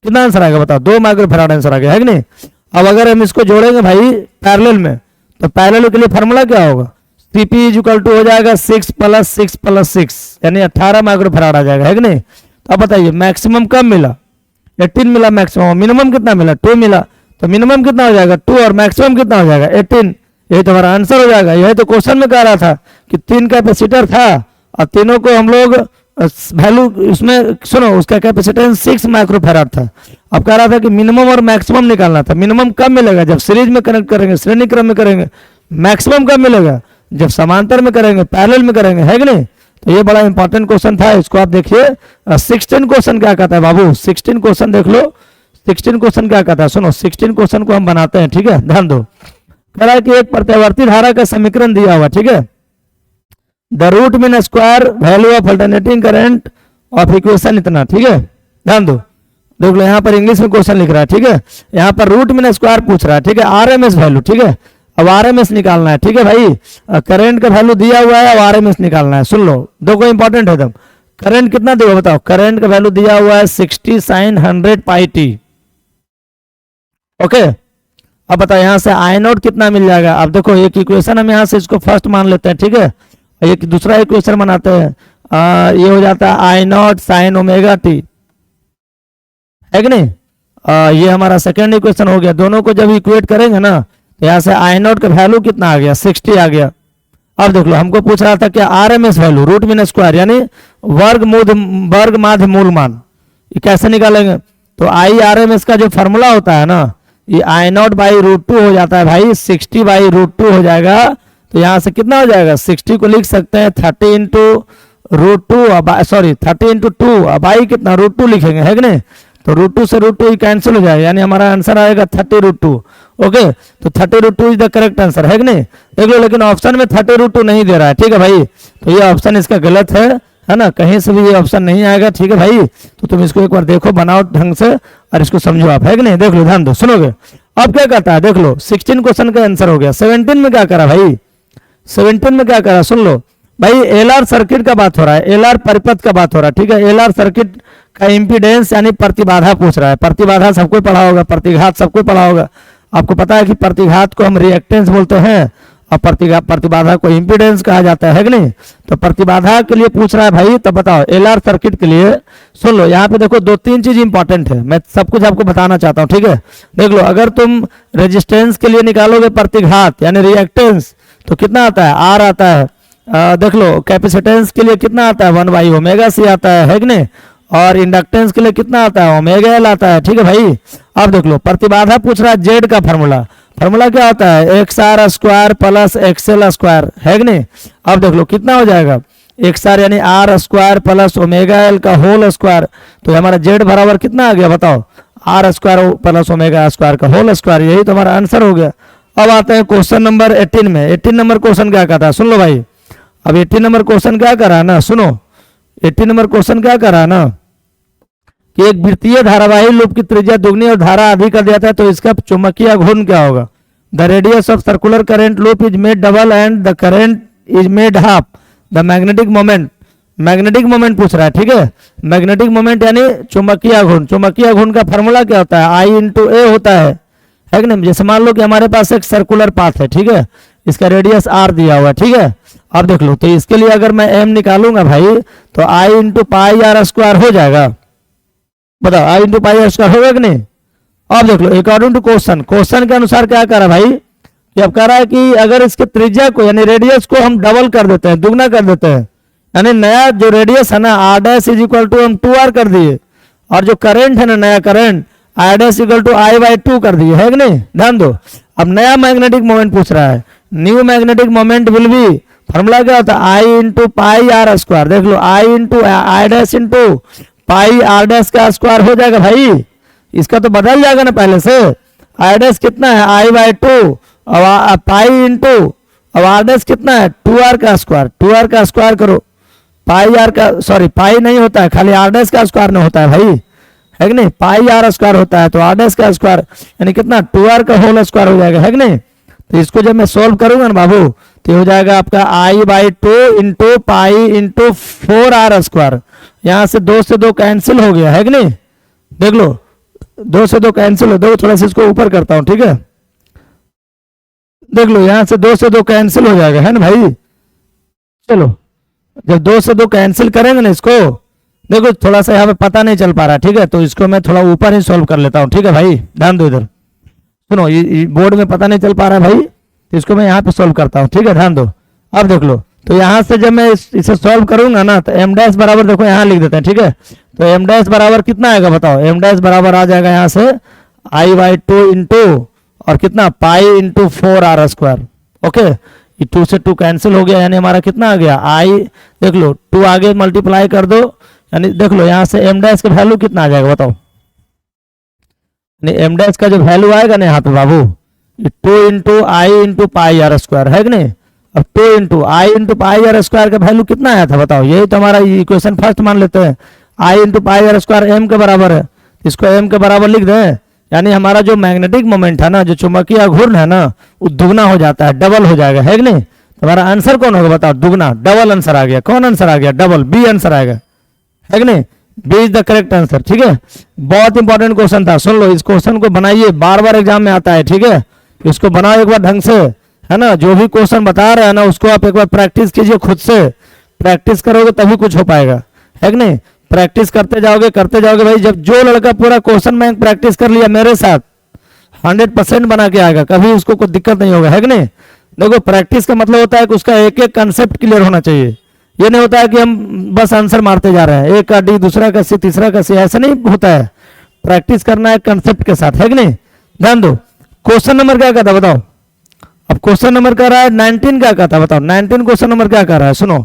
कितना आंसर आएगा बताओ? 2 माइक्रोफैराड आंसर आ गया, है कि नहीं? अब अगर हम इसको जोड़ेंगे भाई पैरेलल में, तो पैरेलल के लिए फार्मूला क्या होगा? Cp = हो जाएगा 6 + 6 + 6 यानी 18 माइक्रोफैराड आ जाएगा, है कि नहीं? तो अब बताइए मैक्सिमम कब मिला? 18 मिला मैक्सिमम। मिनिमम कितना मिला? 2 मिला। तो मिनिमम कितना हो जाएगा? 2 और मैक्सिमम कितना हो जाएगा? 18। यही तो हमारा आंसर हो जाएगा। यही तो क्वेश्चन में कह रहा था कि 3 कैपेसिटर था और तीनों को हम लोग वैल्यू उसमें सुनो, उसका कैपेसिटेंस 6 माइक्रोफैराड था। अब कह रहा था कि मिनिमम और मैक्सिमम निकालना था। मिनिमम कब मिलेगा? जब सीरीज में कनेक्ट करेंगे, श्रेणी क्रम में करेंगे। मैक्सिमम कब मिलेगा? जब समांतर में करेंगे, पैरेलल में करेंगे, है कि नहीं? तो ये बड़ा इंपॉर्टेंट क्वेश्चन था, इसको आप देखिए। 16 क्वेश्चन क्या कहता है बाबू? 16 क्वेश्चन देख लो। 16 क्वेश्चन क्या कहता है सुनो। 16 क्वेश्चन को हम बनाते हैं, ठीक है, ध्यान दो। कह रहा है कि एक प्रत्यावर्ती धारा का समीकरण दिया हुआ, ठीक है, the root mean square value of alternating current of equation इतना, ठीक है, ध्यान दो। देख लो यहाँ पर इंग्लिश में क्वेश्चन लिख रहा है, ठीक है, यहाँ पर रूट मीन स्क्वायर पूछ रहा है, ठीक है, आरएमएस वैल्यू, ठीक है। अब आरएमएस निकालना है, ठीक है भाई। करंट का वैल्यू दिया हुआ है, अब आरएमएस निकालना है। सुन लो, देखो इंपॉर्टेंट है एकदम। करंट कितना देगा बताओ? करंट का वैल्यू दिया हुआ है 60 sin 100 πt। ओके, अब बताओ यहाँ से आई नॉट कितना मिल जाएगा? अब देखो एक इक्वेशन हम यहाँ से इसको फर्स्ट मान लेते हैं, ठीक है, एक दूसरा इक्वेशन बनाते हैं। ये हो जाता है आई नॉट साइन ओमेगा टी, है कि नहीं? ये हमारा सेकेंड इक्वेशन हो गया। दोनों को जब इक्वेट करेंगे ना, तो यहाँ से आई नॉट का वैल्यू कितना आ गया? 60 आ गया। अब देख लो, हमको पूछ रहा था कि RMS value root mean square यानी वर्ग माध्य मूल मान, ये कैसे निकालेंगे? तो आई आरएमएस का जो फॉर्मूला होता है ना, ये आई नॉट बाई √2 हो जाता है भाई, 60 बाई √2 हो जाएगा। तो यहाँ से कितना हो जाएगा? 60 को लिख सकते हैं 30 × √2, सॉरी 30 × 2, बाई कितना? √2 लिखेंगे, है कि नहीं? तो √2 से √2 कैंसिल हो जाएगा, यानी हमारा आंसर आएगा 30 √2। ओके, तो 30 √2 इज द करेक्ट आंसर, है कि नहीं? देख लो, लेकिन ऑप्शन में 30 √2 नहीं दे रहा है, ठीक है भाई, तो ये ऑप्शन इसका गलत है ना? कहीं से भी ये ऑप्शन नहीं आएगा, ठीक है भाई। तो तुम इसको एक बार देखो, बनाओ ढंग से और इसको समझो आप, है कि नहीं? देख लो, ध्यान दो, सुनोगे। अब क्या कहता है? देख लो, 16 क्वेश्चन का आंसर हो गया। 17 में क्या करा भाई? 17 में क्या करा सुन लो भाई। एलआर सर्किट का बात हो रहा है, एलआर परिपथ का बात हो रहा है, ठीक है। एलआर सर्किट का इंपीडेंस यानी प्रतिबाधा पूछ रहा है। प्रतिबाधा सबको पढ़ा होगा, प्रतिघात सबको पढ़ा होगा। आपको पता है कि प्रतिघात को हम रिएक्टेंस बोलते हैं और प्रतिबाधा को इंपीडेंस कहा जाता है कि नहीं? तो प्रतिबाधा के लिए पूछ रहा है भाई। तो बताओ एलआर सर्किट के लिए सुन लो, यहाँ पे देखो 2-3 चीज इंपॉर्टेंट है, मैं सब कुछ आपको बताना चाहता हूँ, ठीक है। देख लो, अगर तुम रेजिस्टेंस के लिए निकालोगे प्रतिघात यानी रिएक्टेंस, तो कितना आता है? आर आता है। देख लो, कैपेसिटेंस के लिए कितना आता है? 1/ωc आता है कि नहीं? और इंडक्टेंस के लिए कितना आता है? ω आता है, ठीक है भाई। अब देख लो, प्रतिबाधा पूछ रहा है, जेड का फार्मूला क्या होता है? XR² + XL², है कि नहीं? अब देख लो कितना हो जाएगा? XR यानी R² + ω का होल स्क्वायर। तो हमारा जेड बराबर कितना आ गया बताओ? R² + ω² का होल स्क्वायर। यही तो हमारा आंसर हो गया। अब आते हैं क्वेश्चन नंबर 18 में। 18 नंबर क्वेश्चन क्या कहता है सुन लो भाई। अब 18 नंबर क्वेश्चन क्या कर रहा है ना, सुनो, 18 नंबर क्वेश्चन क्या कर रहा है ना, कि एक वृत्तीय धारावाही लूप की त्रिज्या दुगनी और धारा आधी कर दिया था, तो इसका चुंबकीय घूर्ण क्या होगा? The radius of circular current loop is made double and the current is made half the magnetic moment. Magnetic moment पूछ रहा है, ठीक है। मैग्नेटिक मोमेंट यानी चुंबकीय घूर्ण। चुंबकीय घूर्ण का फॉर्मूला क्या होता है? आई इंटू ए होता है कि नहीं? जैसे मान लो कि हमारे पास एक सर्कुलर पाथ है, ठीक है, इसका रेडियस आर दिया हुआ है, ठीक है। अब देख लो, तो इसके लिए अगर मैं एम निकालूंगा भाई, तो आई इंटू पाई आर स्क्वायर हो जाएगा। बताओ, आई इंटू पाई आर स्क्वायर होगा कि नहीं? अब देख लो, अकॉर्डिंग टू क्वेश्चन, क्वेश्चन के अनुसार क्या कह रहा है भाई, कि अब कह रहा है कि अगर इसके त्रिज्या को यानी रेडियस को हम डबल कर देते हैं, दुगना कर देते हैं, यानी नया जो रेडियस है ना R dash is equal to हम 2r कर दिए, और जो करंट है ना नया current I dash equal to I by 2 कर दिए, है कि नहीं? ध्यान दो, अब नया मैग्नेटिक मोमेंट पूछ रहा है। New magnetic moment will be, formula क्या होता है? I into pi R square. देख लो, I into I dash into pi R dash का स्क्वायर हो जाएगा भाई। इसका तो बदल जाएगा ना पहले से। आई डैश कितना है? आई बाई 2, अब पाई इंटू अब आर डैश कितना है? 2r का स्क्वायर। 2r का स्क्वायर करो, पाई आर का, सॉरी पाई नहीं होता है, खाली आर डैश का स्क्वायर नहीं होता है भाई, है कि नहीं? पाई आर स्क्वायर होता है, तो आर डैश का स्क्वायर यानी कितना? 2r का होल स्क्वायर हो जाएगा, है कि नहीं? तो इसको जब मैं सोल्व करूंगा ना बाबू, तो हो जाएगा आपका I by 2 into pi into 4r square. यहां से 2 से 2 कैंसिल हो गया, है कि नहीं? देख लो, 2 से 2 कैंसिल हो, दो थोड़ा सा इसको ऊपर करता हूं, ठीक है। देख लो, यहां से 2 से 2 कैंसिल हो जाएगा, है ना भाई? चलो, जब 2 से 2 कैंसिल करेंगे ना इसको, देखो थोड़ा सा यहाँ पे पता नहीं चल पा रहा, ठीक है, तो इसको मैं थोड़ा ऊपर ही सॉल्व कर लेता हूँ, ठीक है भाई? ध्यान दो इधर, सुनो, ये बोर्ड में पता नहीं चल पा रहा है भाई, तो इसको मैं यहाँ पे सॉल्व करता हूँ, ठीक है? ध्यान दो। अब देख लो, तो यहाँ से जब मैं इसे सॉल्व करूंगा ना, तो एम डैश बराबर, देखो यहाँ लिख देते हैं, ठीक है? तो एम डैश बराबर कितना आएगा बताओ? एम डैश बराबर आ जाएगा यहाँ से आई बाई 2 इंटू और कितना? पाई इंटू 4r स्क्वायर। ओके, ये 2 से 2 कैंसिल हो गया, यानी हमारा कितना आ गया? आई, देख लो 2 आगे मल्टीप्लाई कर दो, यानी देख लो यहाँ से एम डैश का वैल्यू कितना आ जाएगा बताओ? एम डैश का जो वैल्यू आएगा ना यहाँ पे बाबू, 2 into I into pi R square, है कि नहीं? अब 2 into I into pi R square का वैल्यू कितना आया था बताओ? यही तो हमारा इक्वेशन फर्स्ट मान लेते हैं, I into pi R square M के बराबर है, इसको एम के बराबर लिख दें, यानी हमारा जो मैग्नेटिक मोमेंट है ना, जो चुंबकीय घूर्ण है ना, वो दुगना हो जाता है, डबल हो जाएगा, है कि नहीं? तो हमारा आंसर कौन होगा बताओ? दुगना, डबल आंसर आ गया। कौन आंसर आ गया? डबल, बी आंसर आएगा, है कि नहीं? B is the correct answer, ठीक है? बहुत इंपॉर्टेंट क्वेश्चन था, सुन लो, इस क्वेश्चन को बनाइए, बार बार एग्जाम में आता है, ठीक है? इसको बनाओ एक बार ढंग से, है ना? जो भी क्वेश्चन बता रहे हैं ना, उसको आप एक बार प्रैक्टिस कीजिए, खुद से प्रैक्टिस करोगे तभी कुछ हो पाएगा, है कि नहीं? प्रैक्टिस करते जाओगे भाई। जब जो लड़का पूरा क्वेश्चन बैंक प्रैक्टिस कर लिया मेरे साथ, 100% बना के आएगा, कभी उसको कोई दिक्कत नहीं होगा, है कि नहीं? देखो, प्रैक्टिस का मतलब होता है कि उसका एक एक कंसेप्ट क्लियर होना चाहिए। ये नहीं होता है कि हम बस आंसर मारते जा रहे हैं, एक का डी, दूसरा का सी, तीसरा का सी, ऐसा नहीं होता है। प्रैक्टिस करना है कंसेप्ट के साथ, है कि नहीं? ध्यान दो, क्वेश्चन नंबर क्या कहता बताओ? अब क्वेश्चन नंबर कह रहा है 19, क्या कहता बताओ? 19 क्वेश्चन नंबर क्या कह रहा है? सुनो,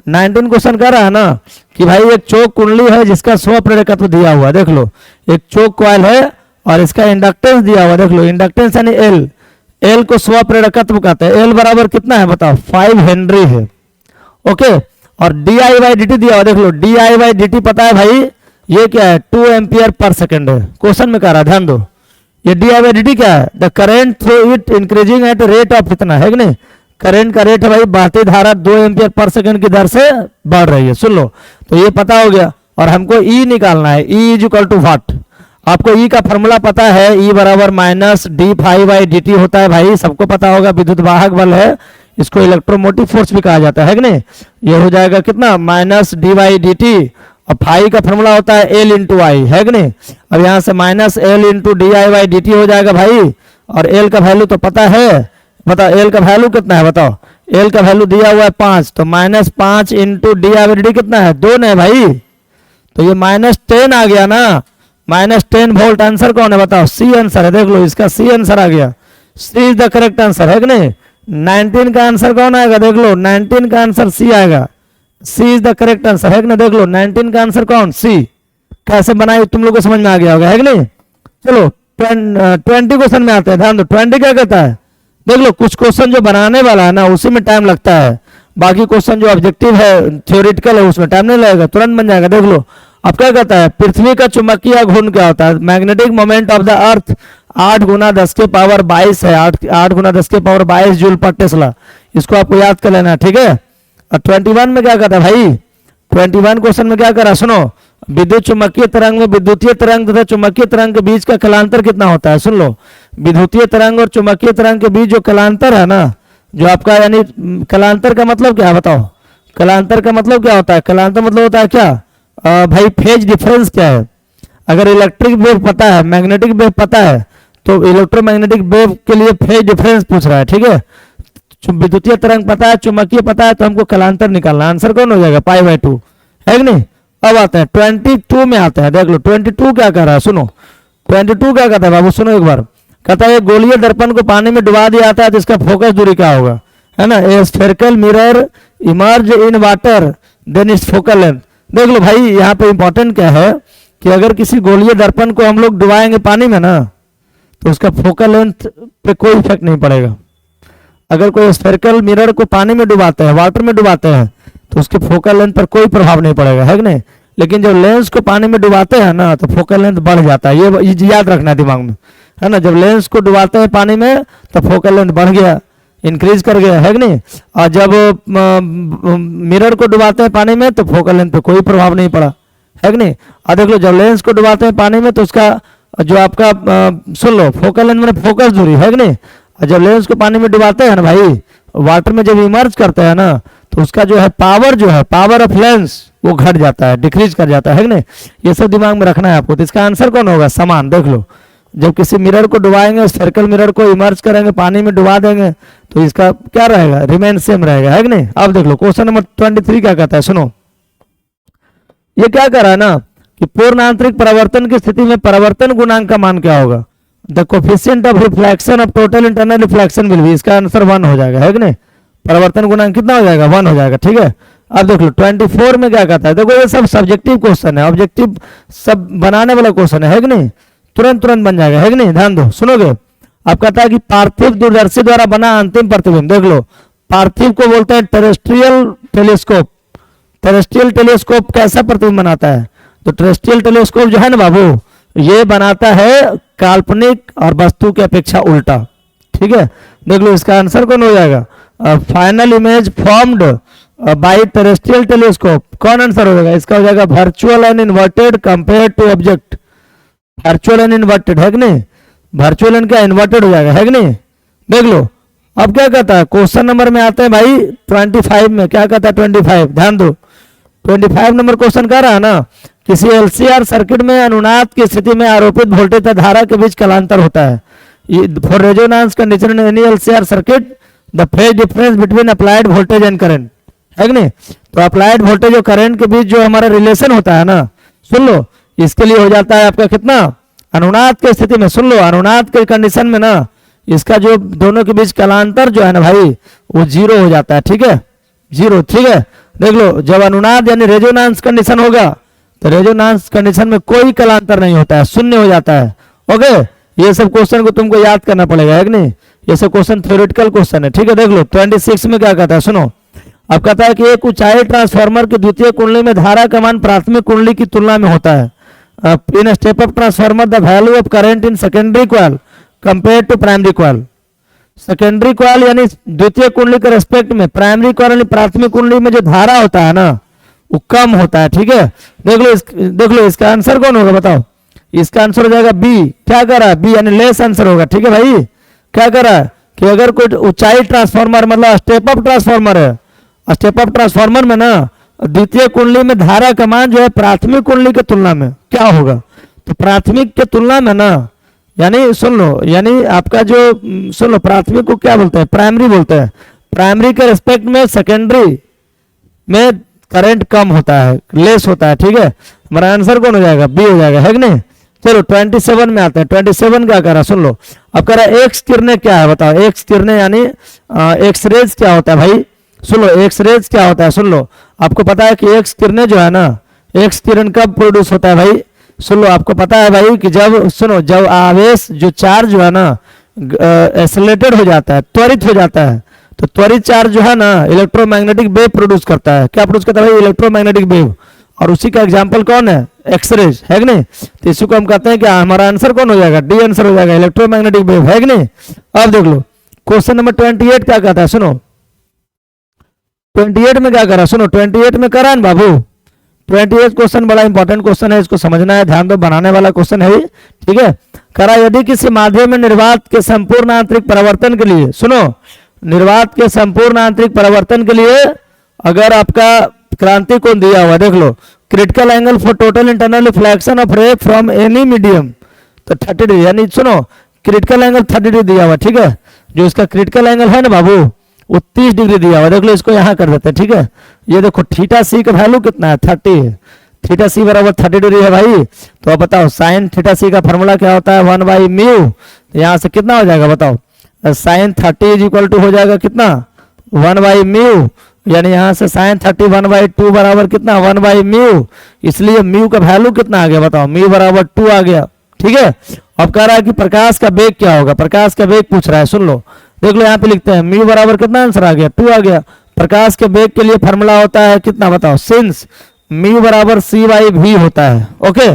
19 क्वेश्चन कह रहा है ना कि भाई एक चौक कुंडली है जिसका स्वप्रेरकत्व दिया हुआ है। देख लो, एक चौक कॉइल है और इसका इंडक्टेंस दिया हुआ है। देख लो, इंडक्टेंस यानी एल, एल को स्वप्रेरकत्व कहते हैं। एल बराबर कितना है बताओ? 5 हेनरी है। ओके, और D I by D T दिया हुआ, देख लो, D I by D T पता है भाई, ये क्या है? 2 एम्पियर पर सेकेंड है। क्वेश्चन में कह रहा है, ध्यान दो, ये D I by D T क्या है? The current through it increasing at rate of कितना, है कि नहीं? करंट का रेट है भाई, बहती धारा 2 एम्पियर पर सेकंड की दर से बढ़ रही है। सुन लो, तो ये पता हो गया, और हमको ई निकालना है। E is equal to what? आपको ई का फॉर्मूला पता है, ई बराबर minus D phi by D T होता है भाई, सबको पता होगा। विद्युत वाहक बल है, इसको इलेक्ट्रोमोटिव फोर्स भी कहा जाता है कि नहीं? ये हो जाएगा कितना? Minus D by D T, और फाई का फॉर्मूला होता है एल इंटू आई, है कि नहीं? अब यहाँ से minus L into D I by D T हो जाएगा भाई, और एल का वैल्यू तो पता है, बताओ एल का वैल्यू कितना है बताओ? एल का वैल्यू दिया हुआ है 5, तो minus 5 into D I by D T कितना है? 2 है भाई, तो ये -10 आ गया ना, -10 वोल्ट। आंसर कौन है बताओ? सी आंसर है। देख लो, इसका सी आंसर आ गया, सी इज द करेक्ट आंसर, है कि नहीं? 19 का आंसर कौन आएगा? देख लो, 19 का आंसर सी आएगा, सी इज द करेक्ट आंसर, है कि नहीं? देख लो, 19 का आंसर कौन? सी। कैसे बनाई तुम लोग को समझ में आ गया होगा, है कि नहीं? चलो 20 क्वेश्चन में आते हैं, ध्यान दो। 20 क्या कहता है? देख लो, कुछ क्वेश्चन जो बनाने वाला है ना, उसी में टाइम लगता है, बाकी क्वेश्चन जो ऑब्जेक्टिव है, थ्योरेटिकल है, उसमें टाइम नहीं लगेगा, तुरंत बन जाएगा। देख लो, अब क्या कहता है, पृथ्वी का चुंबकीय घूर्णन क्या होता है, magnetic moment of the earth 8 गुना 10 के पावर 22 है, 8 गुना 10 के पावर 22 जूल पर टेस्ला। इसको आपको याद कर लेना, ठीक है। और 21 में क्या कहता है भाई, 21 क्वेश्चन में क्या करा, सुनो, विद्युत चुम्बकीय तरंग में विद्युतीय तरंग तथा चुंबकीय तरंग के बीच का कलांतर कितना होता है, सुन लो। विद्युतीय तरंग और चुंबकीय तरंग के बीच जो कलांतर है ना, जो आपका यानी कलांतर का मतलब क्या है बताओ, कलांतर का मतलब क्या होता है, कलांतर मतलब होता है क्या भाई, फेज डिफरेंस क्या है। अगर इलेक्ट्रिक वेव पता है, मैग्नेटिक वेव पता है, तो इलेक्ट्रोमैग्नेटिक वेव के लिए फेज डिफरेंस पूछ रहा है, ठीक है। विद्युतीय तरंग पता है, चुंबकीय पता है, तो हमको कलांतर निकालना, आंसर कौन हो जाएगा, π/2, है कि नहीं। अब आते हैं 22 में, आते हैं, देख लो 22 क्या कर रहा है, सुनो 22 क्या कहता है बाबू, सुनो एक बार। कहता है गोलीय दर्पण को पानी में डुबा दिया जाता है तो इसका फोकस दूरी क्या होगा, है ना। A spherical mirror emerge in water then its focal length. देख लो भाई, यहाँ पे इंपॉर्टेंट क्या है कि अगर किसी गोलीय दर्पण को हम लोग डुबाएंगे पानी में ना, तो उसका फोकल लेंथ पे कोई इफेक्ट नहीं पड़ेगा। अगर कोई स्फेरिकल मिरर को पानी में डुबाते हैं, वाटर में डुबाते हैं, तो उसके फोकल लेंथ पर कोई प्रभाव नहीं पड़ेगा, है कि नहीं। लेकिन जब लेंस को पानी में डुबाते हैं ना, तो फोकल लेंथ बढ़ जाता है, ये याद रखना है दिमाग में, है ना। जब लेंस को डुबाते हैं पानी में तो फोकल लेंथ बढ़ गया, इंक्रीज कर गया, है कि नहीं। और जब मिरर को डुबाते हैं पानी में तो फोकल लेंथ पे कोई प्रभाव नहीं पड़ा, है कि नहीं। और देख लो जब लेंस को डुबाते हैं पानी में तो उसका जो आपका सुन लो, फोकल लेंथ मैंने फोकस दूरी, है कि नहीं। और जब लेंस को पानी में डुबाते हैं ना भाई, वाटर में जब इमर्ज करते हैं ना, तो उसका जो है पावर, जो है पावर ऑफ लेंस, वो घट जाता है, डिक्रीज कर जाता है कि नहीं। ये सब दिमाग में रखना है आपको। तो इसका आंसर कौन होगा, समान। देख लो, जब किसी मिरर को डुबाएंगे, सर्कल मिरर को इमर्ज करेंगे, पानी में डुबा देंगे, तो इसका क्या रहेगा, रिमेन सेम रहेगा, है कि नहीं। अब देख लो क्वेश्चन नंबर 23 क्या कहता है, सुनो। ये क्या कर रहा है ना कि पूर्ण आंतरिक परावर्तन की स्थिति में परावर्तन गुणांक का मान क्या होगा, the coefficient of reflection of total internal reflection will be. इसका आंसर 1 हो जाएगा, है कि नहीं। परावर्तन गुणांक कितना हो जाएगा, 1 हो जाएगा, ठीक है। अब देख लो 24 में क्या कहता है, देखो ये सब सब्जेक्टिव क्वेश्चन है, ऑब्जेक्टिव सब बनाने वाला क्वेश्चन है कि नहीं। तुरंत बन जाएगा, है कि नहीं, ध्यान दो, सुनोगे। अब कहता है कि पार्थिव दूरदर्शी द्वारा बना अंतिम प्रतिबिंब। देख लो, पार्थिव को बोलते हैं टेरेस्ट्रियल टेलीस्कोप। टेरेस्ट्रियल टेलीस्कोप कैसा प्रतिबिंब बनाता है, तो टेरेस्ट्रियल टेलीस्कोप जो है ना बाबू, ये बनाता है काल्पनिक और वस्तु की अपेक्षा उल्टा, ठीक है। देख लो इसका आंसर कौन हो जाएगा, final image formed by terrestrial telescope. कौन आंसर हो जाएगा, इसका हो जाएगा virtual and inverted compare to object. Virtual and inverted, है कि नहीं, वर्चुअल एंड क्या इन्वर्टेड हो जाएगा, है कि नहीं। देख लो अब क्या कहता है, क्वेश्चन नंबर में आते हैं भाई 25 में। क्या कहता है 25, ध्यान दो, 25 नंबर क्वेश्चन कह रहा है ना, किसी एलसीआर सर्किट में अनुनाद की स्थिति में आरोपित वोल्टेज तथा धारा के बीच कलांतर होता है। For resonance condition in any LCR circuit the phase difference between applied voltage and current, है कि नहीं। तो अप्लाइड वोल्टेज और करंट के बीच जो हमारा रिलेशन होता है ना, सुन लो, इसके लिए हो जाता है आपका कितना, अनुनाद की स्थिति में, सुन लो, अनुनाद के कंडीशन में ना, इसका जो दोनों के बीच कलांतर जो है ना भाई, वो 0 हो जाता है, ठीक है, 0, ठीक है। देख लो जब अनुनाद यानी रेजोनेंस कंडीशन होगा, तो रेजोनेंस कंडीशन में कोई कलांतर नहीं होता है, शून्य हो जाता है। ओके, ये सब क्वेश्चन को तुमको याद करना पड़ेगा, है कि नहीं। ये सब क्वेश्चन थ्योरेटिकल क्वेश्चन है, ठीक है। देख लो 26 में क्या कहता है, सुनो। अब कहता है कि एक ऊंचाई ट्रांसफार्मर की द्वितीय कुंडली में धारा का मान प्राथमिक कुंडली की तुलना में होता है। In step up transformer the value of current in secondary coil compare to primary coil. Secondary coil यानी द्वितीय कुंडली के रेस्पेक्ट में प्राइमरी कॉइल यानी प्राथमिक कुंडली में जो धारा होता है ना, वो कम होता है, ठीक है। देख लो इसका आंसर कौन होगा बताओ, इसका आंसर हो जाएगा बी। क्या कर रहा है, बी यानी लेस आंसर होगा, ठीक है भाई। क्या कर रहा है कि अगर कोई ऊंचाई ट्रांसफार्मर मतलब स्टेप अप ट्रांसफार्मर है, स्टेप अप ट्रांसफार्मर में ना द्वितीय कुंडली में धारा का मान जो है प्राथमिक कुंडली की तुलना में क्या होगा, तो प्राथमिक के तुलना में ना, यानी सुन लो, यानी आपका जो सुन लो, प्राथमिक को क्या बोलते हैं, प्राइमरी बोलते हैं। प्राइमरी के रेस्पेक्ट में सेकेंडरी में करंट कम होता है, लेस होता है, ठीक है। हमारा आंसर कौन हो जाएगा, बी हो जाएगा, है कि नहीं। चलो 27 में आते हैं। 27 क्या कर रहा है, सुन लो। अब कह रहा है एक्स किरणें क्या है बताओ, एक्स किरणें यानी एक्स रेज क्या होता है भाई, सुन लो। एक्स रेज क्या होता है, सुन लो। आपको पता है कि एक्स किरणें जो है ना, एक्स किरण कब प्रोड्यूस होता है भाई, सुन लो। आपको पता है भाई कि जब, सुनो, जब आवेश जो चार्ज जो है ना एक्सेलरेटेड हो जाता है, त्वरित हो जाता है, तो त्वरित चार्ज जो है ना इलेक्ट्रोमैग्नेटिक वेव प्रोड्यूस करता है। क्या प्रोड्यूस करता है भाई, इलेक्ट्रोमैग्नेटिक वेव। और उसी का एग्जाम्पल कौन है, एक्सरेज, है कि नहीं। तो इसी को हम कहते हैं कि हमारा आंसर कौन हो जाएगा, डी आंसर हो जाएगा, इलेक्ट्रोमैग्नेटिक वेव, है कि नहीं। अब देख लो क्वेश्चन नंबर 28 क्या कहता है, सुनो 28 में क्या करा, सुनो 28 में करा है बाबू। 28 क्वेश्चन बड़ा इंपॉर्टेंट क्वेश्चन है, इसको समझना है, ध्यान दो, बनाने वाला क्वेश्चन है, ठीक है। करा यदि किसी माध्यम में निर्वात के संपूर्ण आंतरिक परिवर्तन के लिए, सुनो निर्वात के संपूर्ण आंतरिक परिवर्तन के लिए अगर आपका क्रांति कोण दिया हुआ, देख लो critical angle for total internal reflection of ray from any medium, तो 30 डिग्री, यानी सुनो क्रिटिकल एंगल 30 डिग्री दिया हुआ, ठीक है। जो इसका क्रिटिकल एंगल है ना बाबू वो 30 डिग्री दिया हुआ, देख लो इसको यहाँ कर देते हैं, ठीक है। ये देखो थीटा सी का वैल्यू कितना है, 30 है, थीटा सी बराबर 30 डिग्री है भाई। तो अब बताओ साइन थीटा सी का फॉर्मूला क्या होता है, 1/μ, तो यहाँ से कितना हो जाएगा बताओ, साइन 30 इज इक्वल टू हो जाएगा कितना 1/μ, यानी यहाँ से साइन 30 1/2 बराबर कितना 1/μ, इसलिए म्यू का वैल्यू कितना आ गया बताओ, म्यू बराबर 2 आ गया, ठीक है। अब कह रहा है कि प्रकाश का वेग क्या होगा, प्रकाश का वेग पूछ रहा है, सुन लो देख लो यहाँ पे लिखते हैं म्यू बराबर कितना आंसर आ गया 2 आ गया। प्रकाश के वेग के लिए फॉर्मूला होता है कितना बताओ, सिंस म्यू बराबर c/v होता है, ओके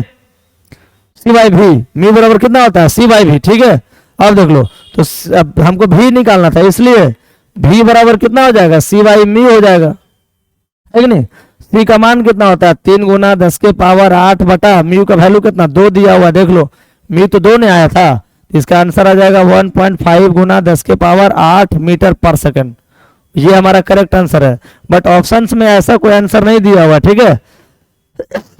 c/v, म्यू बराबर कितना होता है c/v, ठीक है। अब देख लो तो अब हमको v निकालना था, इसलिए v बराबर कितना हो जाएगा c/μ हो जाएगा, है कि नहीं। c का मान कितना होता है 3 गुना 10 के पावर 8 बटा म्यू का वैल्यू कितना 2 दिया हुआ, देख लो म्यू तो 2 ने आया था, इसका आंसर आ जाएगा 1.5 गुना 10 के पावर 8 मीटर पर सेकंड, ये हमारा करेक्ट आंसर है। बट ऑप्शंस में ऐसा कोई आंसर नहीं दिया हुआ, ठीक है।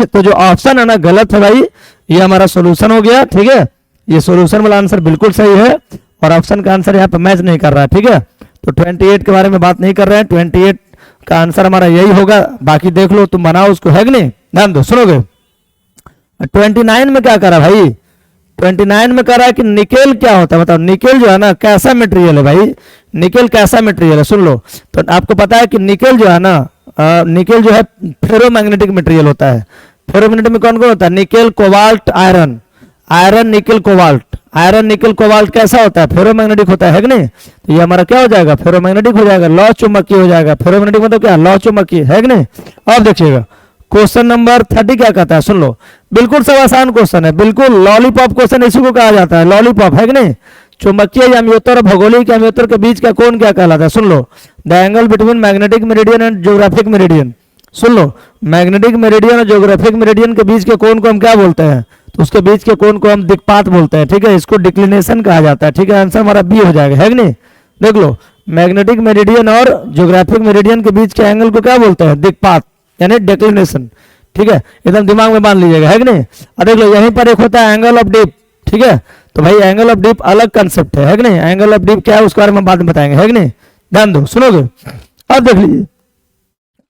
तो जो ऑप्शन है ना गलत है भाई, ये हमारा सॉल्यूशन हो गया, ठीक है। ये सॉल्यूशन वाला आंसर बिल्कुल सही है और ऑप्शन का आंसर यहाँ पे मैच नहीं कर रहा है, ठीक है। तो 28 के बारे में बात नहीं कर रहे हैं, 28 का आंसर हमारा यही होगा, बाकी देख लो तुम बनाओ उसको, है कि नहीं, ध्यान दो सुनोगे। 29 में क्या करा भाई, 29 में कह रहा है कि निकेल क्या होता है बताओ, निकेल जो है ना कैसा मटेरियल है भाई, निकेल कैसा मटेरियल है, सुन लो। तो आपको पता है कि निकेल जो है ना निकेल जो है फेरोमैग्नेटिक मटेरियल होता है। फेरोमैग्नेटिक में कौन कौन होता है, nickel cobalt iron, iron nickel cobalt, iron nickel cobalt कैसा होता है फेरोमैग्नेटिक होता है कि नहीं। तो ये हमारा क्या हो जाएगा फेरोमैग्नेटिक हो जाएगा, लौ चुंबकीय हो जाएगा, फेरोमैग्नेटिक मतलब क्या लौ चुंबकीय, है कि नहीं। अब देखिएगा क्वेश्चन नंबर 30 क्या कहता है, सुन लो बिल्कुल सब आसान क्वेश्चन है, बिल्कुल लॉलीपॉप क्वेश्चन इसी को कहा जाता है, लॉलीपॉप, है कि नहीं। चुंबकीय याम्योत्तर और भौगोलिक याम्योत्तर के बीच का कोण क्या कहलाता है, सुन लो the angle between magnetic meridian and geographic meridian, सुन लो मैग्नेटिक मेरिडियन और ज्योग्राफिक मेरिडियन के बीच के कोण को हम क्या बोलते हैं, तो उसके बीच के कोण को हम दिक्पात बोलते हैं, ठीक है। इसको डिक्लिनेशन कहा जाता है, ठीक है। आंसर हमारा बी हो जाएगा, है कि नहीं। देख लो मैग्नेटिक मेरिडियन और ज्योग्राफिक मेरिडियन के बीच के एंगल को क्या बोलते हैं, दिक्पात यानी डिक्लिनेशन, ठीक है। एकदम दिमाग में बांध लीजिएगा, है कि नहीं। और देख लो यहीं पर एक होता है एंगल ऑफ डिप, ठीक है। तो भाई एंगल ऑफ डिप अलग कंसेप्ट है कि नहीं, एंगल ऑफ डिप क्या है उसके बारे में बाद में बताएंगे, है कि नहीं, ध्यान दो सुनोगे। अब देख लीजिए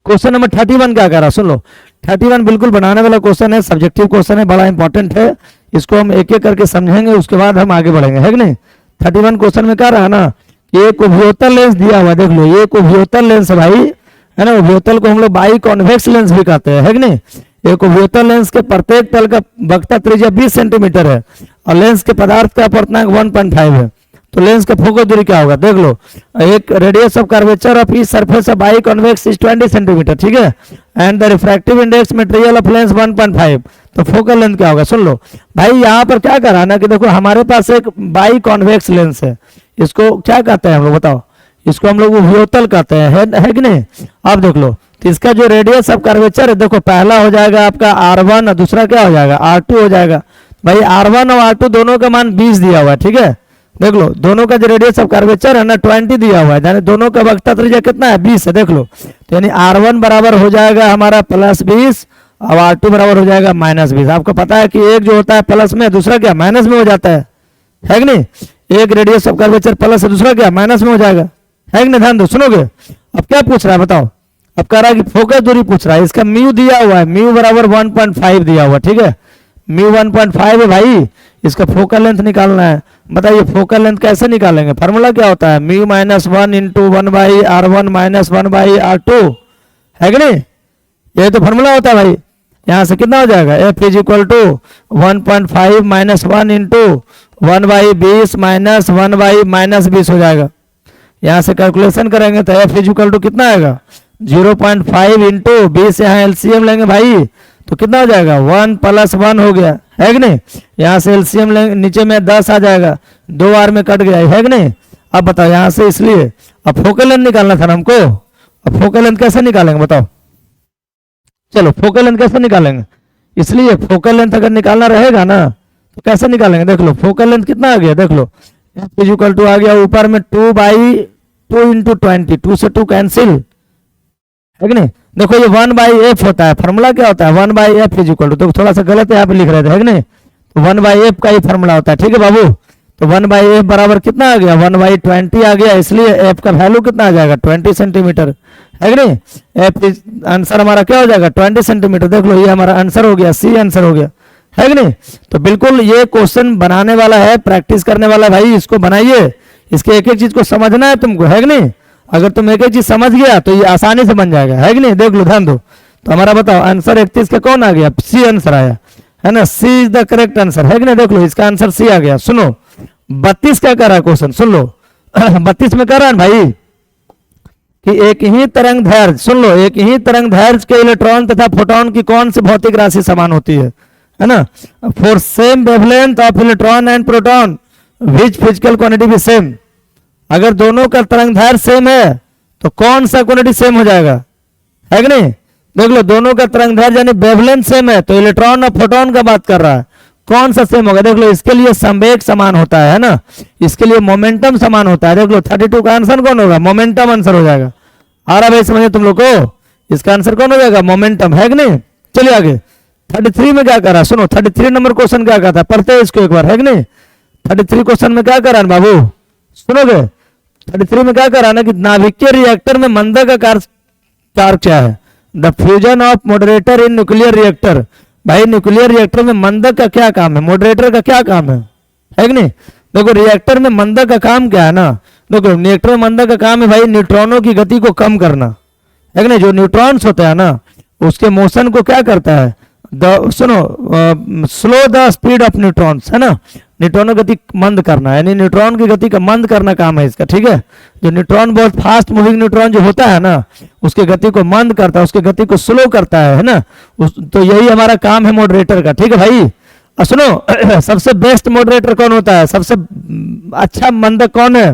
क्वेश्चन नंबर 31 क्या कह रहा, सुन लो 31 बिल्कुल बनाने वाला क्वेश्चन है, सब्जेक्टिव क्वेश्चन है, बड़ा इंपॉर्टेंट है, इसको हम एक एक करके समझेंगे उसके बाद हम आगे बढ़ेंगे, है कि नहीं। 31 क्वेश्चन में क्या रहा ना, एक उभयोत्तल लेंस दिया हुआ, देख लो ये एक उभयोत्तल लेंस है भाई, है ना। उभयोत्तल को हम लोग बाई कॉन्वेक्स लेंस भी कहते हैं, है कि नहीं। एक उभयोत्तल लेंस के प्रत्येक तल का वक्रता त्रिज्या 20 सेंटीमीटर है और लेंस के पदार्थ का अपवर्तनांक 1.5 है। तो लेंस का फोकस दूरी क्या होगा, देख लो एक radius of curvature of each surface of by convex is 20 centimetre, ठीक है। And the refractive index material of lens 1.5, तो फोकल लेंथ क्या होगा, सुन लो भाई। यहाँ पर क्या करा ना कि देखो हमारे पास एक बाई कॉन्वेक्स लेंस है, इसको क्या कहते हैं हम लोग बताओ, इसको हम लोग उभयोत्तल कहते हैं, है कि नहीं। अब देख लो तो इसका जो रेडियस ऑफ कर्वेचर है, देखो पहला हो जाएगा आपका R1 और दूसरा क्या हो जाएगा R2 हो जाएगा। भाई R1 और R2 दोनों का मान 20 दिया हुआ है, ठीक है। देख लो दोनों का जो रेडियस ऑफ कर्वेचर है ना 20 दिया हुआ है, यानी दोनों का वक्रता त्रिज्या कितना है 20 है, देख लो। तो यानी R1 बराबर हो जाएगा हमारा +20 और R2 बराबर हो जाएगा -20। आपको पता है कि एक जो होता है प्लस में दूसरा क्या माइनस में हो जाता है कि नहीं। एक रेडियस ऑफ कर्वेचर प्लस है दूसरा क्या माइनस में हो जाएगा, है कि नहीं। ध्यान दो सुनोगे। अब क्या पूछ रहा है बताओ, अब कह रहा है कि फोकस दूरी पूछ रहा है, इसका म्यू दिया हुआ है, म्यू बराबर 1.5 दिया हुआ, ठीक है। म्यू 1.5 है भाई, इसका फोकल लेंथ निकालना है। बताइए फोकल लेंथ कैसे निकालेंगे, फार्मूला क्या होता है म्यू -1 × 1/R1 - 1/R2, है कि नहीं। यही तो फार्मूला होता है भाई। यहाँ से कितना हो जाएगा F = 1.5 - 1 × 1/20 - 1/-20 हो जाएगा। यहाँ से कैलकुलेशन करेंगे तो F = कितना आएगा 0.5 इंटू 20, यहाँ एलसीएम लेंगे भाई तो कितना हो जाएगा 1 + 1 हो गया, है कि नहीं। यहाँ से एलसीएम लेंगे, नीचे में 10 आ जाएगा, 2 बार में कट गया, है कि नहीं। अब बताओ यहाँ से, इसलिए अब फोकल लेंथ निकालना था ना हमको। अब फोकल लेंथ कैसे निकालेंगे बताओ, चलो फोकल लेंथ कैसे निकालेंगे। इसलिए फोकल लेंथ अगर निकालना रहेगा ना तो कैसे निकालेंगे, देख लो फोकल लेंथ कितना आ गया, देख लो F आ गया ऊपर में 2/2 × 20, 2 से 2 कैंसिल, है कि नहीं। देखो ये 1/f होता है, फार्मूला क्या होता है 1/f तो थोड़ा सा गलत यहाँ पे लिख रहे थे, है कि नहीं। तो 1/f का ही फार्मूला होता है, ठीक है बाबू। तो 1/f बराबर कितना आ गया 1/20 आ गया, इसलिए f का वैल्यू कितना आ जाएगा 20 सेंटीमीटर, है कि नहीं। f आंसर हमारा क्या हो जाएगा 20 सेंटीमीटर। देख लो ये हमारा आंसर हो गया, सी आंसर हो गया, है कि नहीं। तो बिल्कुल ये क्वेश्चन बनाने वाला है, प्रैक्टिस करने वाला है भाई, इसको बनाइए, इसके एक एक चीज को समझना है तुमको, है कि नहीं। अगर तुम एक एक चीज समझ गया तो ये आसानी से बन जाएगा, है कि नहीं। देख लो ध्यान दो, तो हमारा बताओ आंसर 31 का कौन आ गया, सी आंसर आया, है ना। सी इज द करेक्ट आंसर, है कि नहीं। देख लो इसका आंसर सी आ गया। सुनो 32 क्या कर रहा है क्वेश्चन, सुन लो 32 में कर रहा है भाई कि एक ही तरंग दैर्घ्य, सुन लो, एक ही तरंग दैर्घ्य के इलेक्ट्रॉन तथा प्रोटॉन की कौन सी भौतिक राशि समान होती है ना। For same wavelength of electron and proton which physical quantity भी सेम। अगर दोनों का तरंग दैर्घ्य सेम है तो कौन सा क्वांटिटी सेम हो जाएगा, है कि नहीं। देख लो दोनों का तरंग दैर्घ्य यानी वेवलेंथ सेम है, तो इलेक्ट्रॉन और प्रोटॉन का बात कर रहा है, कौन सा सेम होगा। देख लो इसके लिए संवेग समान होता है ना, इसके लिए मोमेंटम समान होता है। देख लो 32 का आंसर कौन होगा, मोमेंटम आंसर हो जाएगा। आ रहा भाई समझे तुम लोग को, इसका आंसर कौन हो जाएगा मोमेंटम, है कि नहीं। चलिए आगे 33 में क्या करा, सुनो 33 नंबर क्वेश्चन क्या कहता है, पढ़ते हैं इसको एक बार, है कि नहीं। 33 क्वेश्चन में क्या करा बाबू, सुनोगे 33 में क्या करा ना कि नाभिकीय रिएक्टर में मंदक का कार्य क्या है। The fusion of moderator in nuclear reactor. भाई न्यूक्लियर रिएक्टर में मंदक का क्या काम है, मॉडरेटर का क्या काम है कि नहीं। देखो रिएक्टर में मंदक का काम क्या है ना, देखो रिएक्टर में मंदक का काम है भाई न्यूट्रॉनों की गति को कम करना, है कि नहीं। जो न्यूट्रॉन्स होता है ना उसके मोशन को क्या करता है, सुनो slow the speed of neutrons, है ना। न्यूट्रॉनों की गति मंद करना, यानी न्यूट्रॉन की गति का मंद करना काम है इसका, ठीक है। जो न्यूट्रॉन बहुत फास्ट मूविंग न्यूट्रॉन जो होता है ना उसकी गति को मंद करता है, उसकी गति को स्लो करता है ना। तो यही हमारा काम है मॉडरेटर का, ठीक है भाई। सुनो सबसे बेस्ट मॉडरेटर कौन होता है, सबसे अच्छा मंदक कौन है,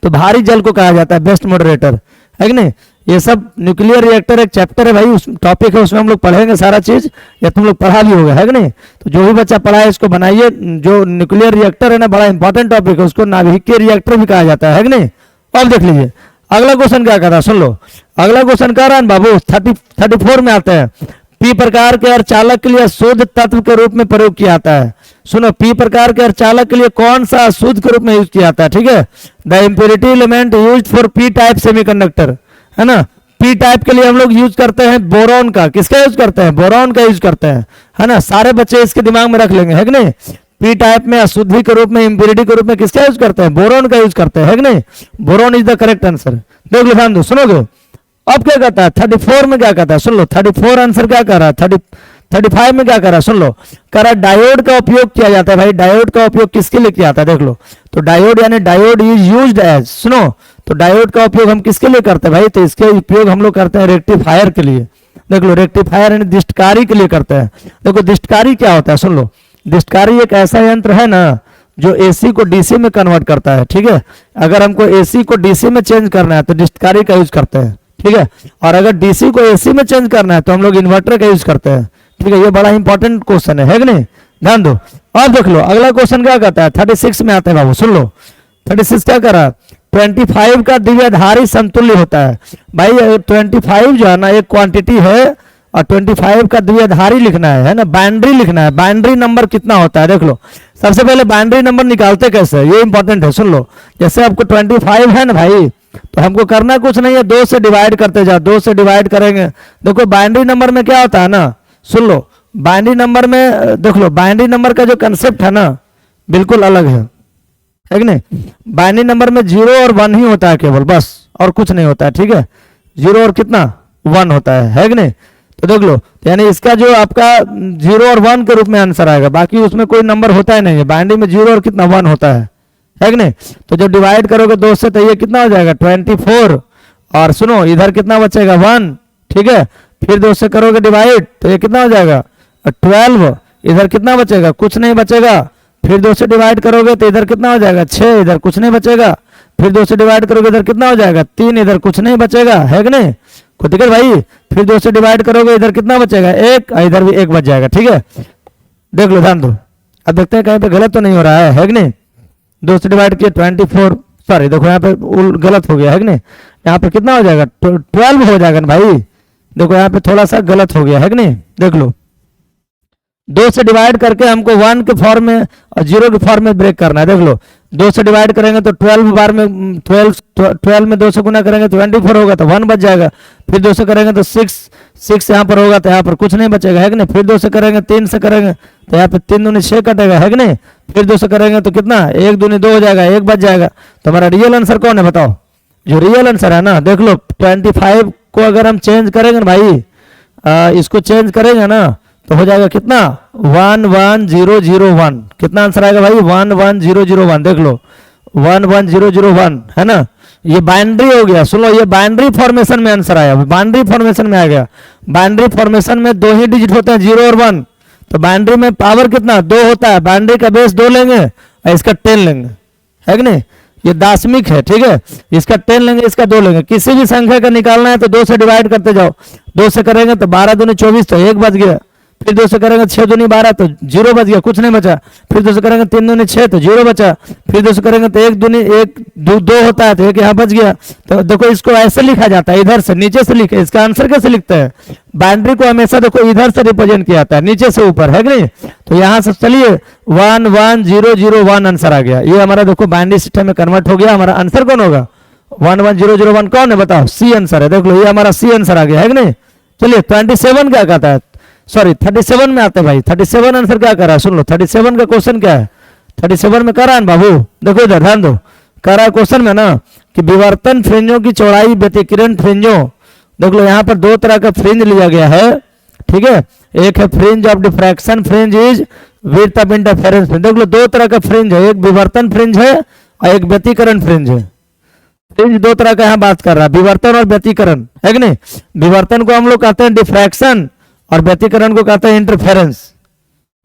तो भारी जल को कहा जाता है बेस्ट मॉडरेटर, है कि नहीं। ये सब न्यूक्लियर रिएक्टर एक चैप्टर है भाई, उस टॉपिक है, उसमें हम लोग पढ़ेंगे सारा चीज, या तुम लोग पढ़ा भी होगा, है कि नहीं। तो जो भी बच्चा पढ़ा है इसको बनाइए। जो न्यूक्लियर रिएक्टर है ना बड़ा इंपॉर्टेंट टॉपिक है, उसको नाभिकीय रिएक्टर भी कहा जाता है कि नहीं। अब देख लीजिए अगला क्वेश्चन क्या कर रहा है, सुन लो अगला क्वेश्चन कह रहा है बाबू 34 में आते हैं। पी प्रकार के अर्धचालक के लिए शुद्ध तत्व के रूप में प्रयोग किया जाता है। सुनो पी प्रकार के अर्धचालक के लिए कौन सा शुद्ध के रूप में यूज किया जाता है, ठीक है। The impurity element used for P type semiconductor, है ना। पी टाइप के लिए हम लोग यूज करते हैं बोरॉन का, किसका यूज करते हैं, बोरॉन का यूज करते हैं, है ना। सारे बच्चे इसके दिमाग में रख लेंगे, है कि नहीं। पी टाइप में अशुद्धि के रूप में इम्प्योरिटी के रूप में किसका यूज करते हैं, बोरॉन का यूज करते हैं, है कि नहीं। Boron is the correct answer. देख लो ध्यान दो, सुनोगे अब क्या कहता है 34 में क्या कहता है, सुन लो 34 आंसर क्या कर रहा है, 35 में क्या कर रहा है, सुन लो कह रहा है डायोड का उपयोग किया जाता है। भाई डायोड का उपयोग किसके लिए किया जाता है, देख लो। तो डायोड यानी डायोड इज यूज्ड एज, सुनो तो डायोड का उपयोग हम किसके लिए करते हैं भाई, तो इसके उपयोग हम लोग करते हैं रेक्टिफायर के लिए। देख लो रेक्टिफायर यानी दिष्टकारी के लिए करते हैं। देखो दिष्टकारी क्या होता है, सुन लो दिष्टकारी एक ऐसा यंत्र है ना जो एसी को डीसी में कन्वर्ट करता है, ठीक है। अगर हमको एसी को डीसी में चेंज करना है तो दिष्टकारी का यूज करते हैं, ठीक है। और अगर डीसी को एसी में चेंज करना है तो हम लोग इन्वर्टर का यूज करते हैं, ठीक है। ये बड़ा इंपॉर्टेंट क्वेश्चन है कि नहीं, ध्यान दो। अब देख लो अगला क्वेश्चन क्या कहता है 36 में आता है बाबू, सुन लो 36 क्या कर रहा है 25 का द्विआधारी समतुल्य होता है। भाई 25 जो है ना एक क्वांटिटी है और 25 का द्विआधारी लिखना है ना, बाइनरी लिखना है। बाइनरी नंबर कितना होता है देख लो। सबसे पहले बाइनरी नंबर निकालते कैसे, ये इंपॉर्टेंट है, सुन लो। जैसे आपको 25 है ना भाई, तो हमको करना कुछ नहीं है, 2 से डिवाइड करते जाओ, 2 से डिवाइड करेंगे। देखो बाइनरी नंबर में क्या होता है ना, सुन लो बाइनरी नंबर में देख लो, बाइनरी नंबर का जो कंसेप्ट है ना बिल्कुल अलग है कि नहीं। बाइनरी नंबर में 0 और 1 ही होता है केवल, बस और कुछ नहीं होता है, ठीक है। 0 और कितना 1 होता है कि नहीं। तो देख लो यानी इसका जो आपका 0 और 1 के रूप में आंसर आएगा, बाकी उसमें कोई नंबर होता ही नहीं है। बाइनरी में 0 और कितना 1 होता है कि नहीं। तो जब डिवाइड करोगे 2 से तो ये कितना हो जाएगा 24 और सुनो इधर कितना बचेगा 1, ठीक है। फिर 2 से करोगे डिवाइड तो ये कितना हो जाएगा 12। इधर कितना बचेगा, कुछ नहीं बचेगा। फिर 2 से डिवाइड करोगे तो इधर कितना हो जाएगा 6, इधर कुछ नहीं बचेगा। फिर 2 से डिवाइड करोगे इधर कितना हो जाएगा 3, इधर कुछ नहीं बचेगा, है कि नहीं, कोई दिक्कत भाई। फिर 2 से डिवाइड करोगे इधर कितना बचेगा 1, इधर भी 1 बच जाएगा, ठीक है। देख लो, ध्यान दो। अब देखते हैं कहीं पे गलत तो नहीं हो रहा है कि नहीं। 2 से डिवाइड किए 24, सॉरी देखो यहाँ पे गलत हो गया, है कि नहीं। यहाँ पे कितना हो जाएगा 12 हो जाएगा ना भाई। देखो यहाँ पे थोड़ा सा गलत हो गया, है कि नहीं, देख लो। 2 से डिवाइड करके हमको 1 के फॉर्म में और 0 के फॉर्म में ब्रेक करना है। देख लो 2 से डिवाइड करेंगे तो 12 बार में 12 में 2 से गुना करेंगे तो 24 होगा, तो 1 बच जाएगा। फिर 2 से करेंगे तो 6 यहाँ पर होगा, तो यहाँ पर कुछ नहीं बचेगा, है कि नहीं। फिर 2 से करेंगे 3 से करेंगे तो यहाँ पे 3 दूनी 6 कटेगा, है कि नहीं। फिर 2 से करेंगे तो कितना 1 दूनी 2 हो जाएगा, 1 बच जाएगा। तो हमारा रियल आंसर कौन है बताओ, जो रियल आंसर है ना। देख लो 25 को अगर हम चेंज करेंगे ना भाई, इसको चेंज करेंगे ना तो हो जाएगा कितना 11001। कितना आंसर आएगा भाई 11001। देख लो 11001 है ना। ये बाइनरी हो गया, सुनो ये बाइनरी फॉर्मेशन में आंसर आया, बाइनरी फॉर्मेशन में आ गया। बाइनरी फॉर्मेशन में 2 ही डिजिट होते हैं 0 और 1, तो बाइनरी में पावर कितना 2 होता है। बाइनरी का बेस 2 लेंगे और इसका 10 लेंगे, है कि नहीं। ये दाशमिक है, ठीक है। इसका 10 लेंगे, इसका 2 लेंगे। किसी भी संख्या का निकालना है तो 2 से डिवाइड करते जाओ। 2 से करेंगे तो 12 दूनी 24 तो 1 बच गया। फिर 2 से करेंगे 6 दूनी 12 तो 0 बच गया, कुछ नहीं बचा। फिर 2 से करेंगे 3 दूनी 6 तो 0 बचा। फिर 2 से करेंगे तो 1 दूनी 1 2 होता है तो 1 यहाँ बच गया। तो देखो इसको ऐसे लिखा जाता है, इधर से नीचे से लिखे। इसका आंसर कैसे लिखते हैं, बाइनरी को हमेशा देखो इधर से रिप्रेजेंट किया जाता है, नीचे से ऊपर, है कि नहीं। तो यहाँ से चलिए 11001 आंसर आ गया। ये हमारा देखो बाइनरी सिस्टम में कन्वर्ट हो गया। हमारा आंसर कौन होगा 11001 कौन है बताओ, सी आंसर है। देख लो ये हमारा सी आंसर आ गया, है कि नहीं। चलिए 27 क्या कहता है, सॉरी 37 में आते हैं भाई। 37 आंसर क्या कर रहा है, सुन लो 37 का क्वेश्चन क्या है। 37 में कर रहा है बाबू, देखो इधर ध्यान दो। कर रहा है क्वेश्चन में ना कि विवर्तन फ्रिंजों की चौड़ाई व्यतिकरण फ्रिंजों। देख लो यहाँ पर 2 तरह का फ्रिंज लिया गया है, ठीक है। एक है fringe of diffraction fringe is width of interference fringe. देख लो 2 तरह का फ्रिंज है, एक विवर्तन फ्रिंज है और एक व्यतिकरण फ्रिंज है। फ्रिंज 2 तरह का यहाँ बात कर रहा है, विवर्तन और व्यतिकरण, है कि नहीं। विवर्तन को हम लोग कहते हैं डिफ्रैक्शन और व्यतिकरण को कहते हैं इंटरफेरेंस,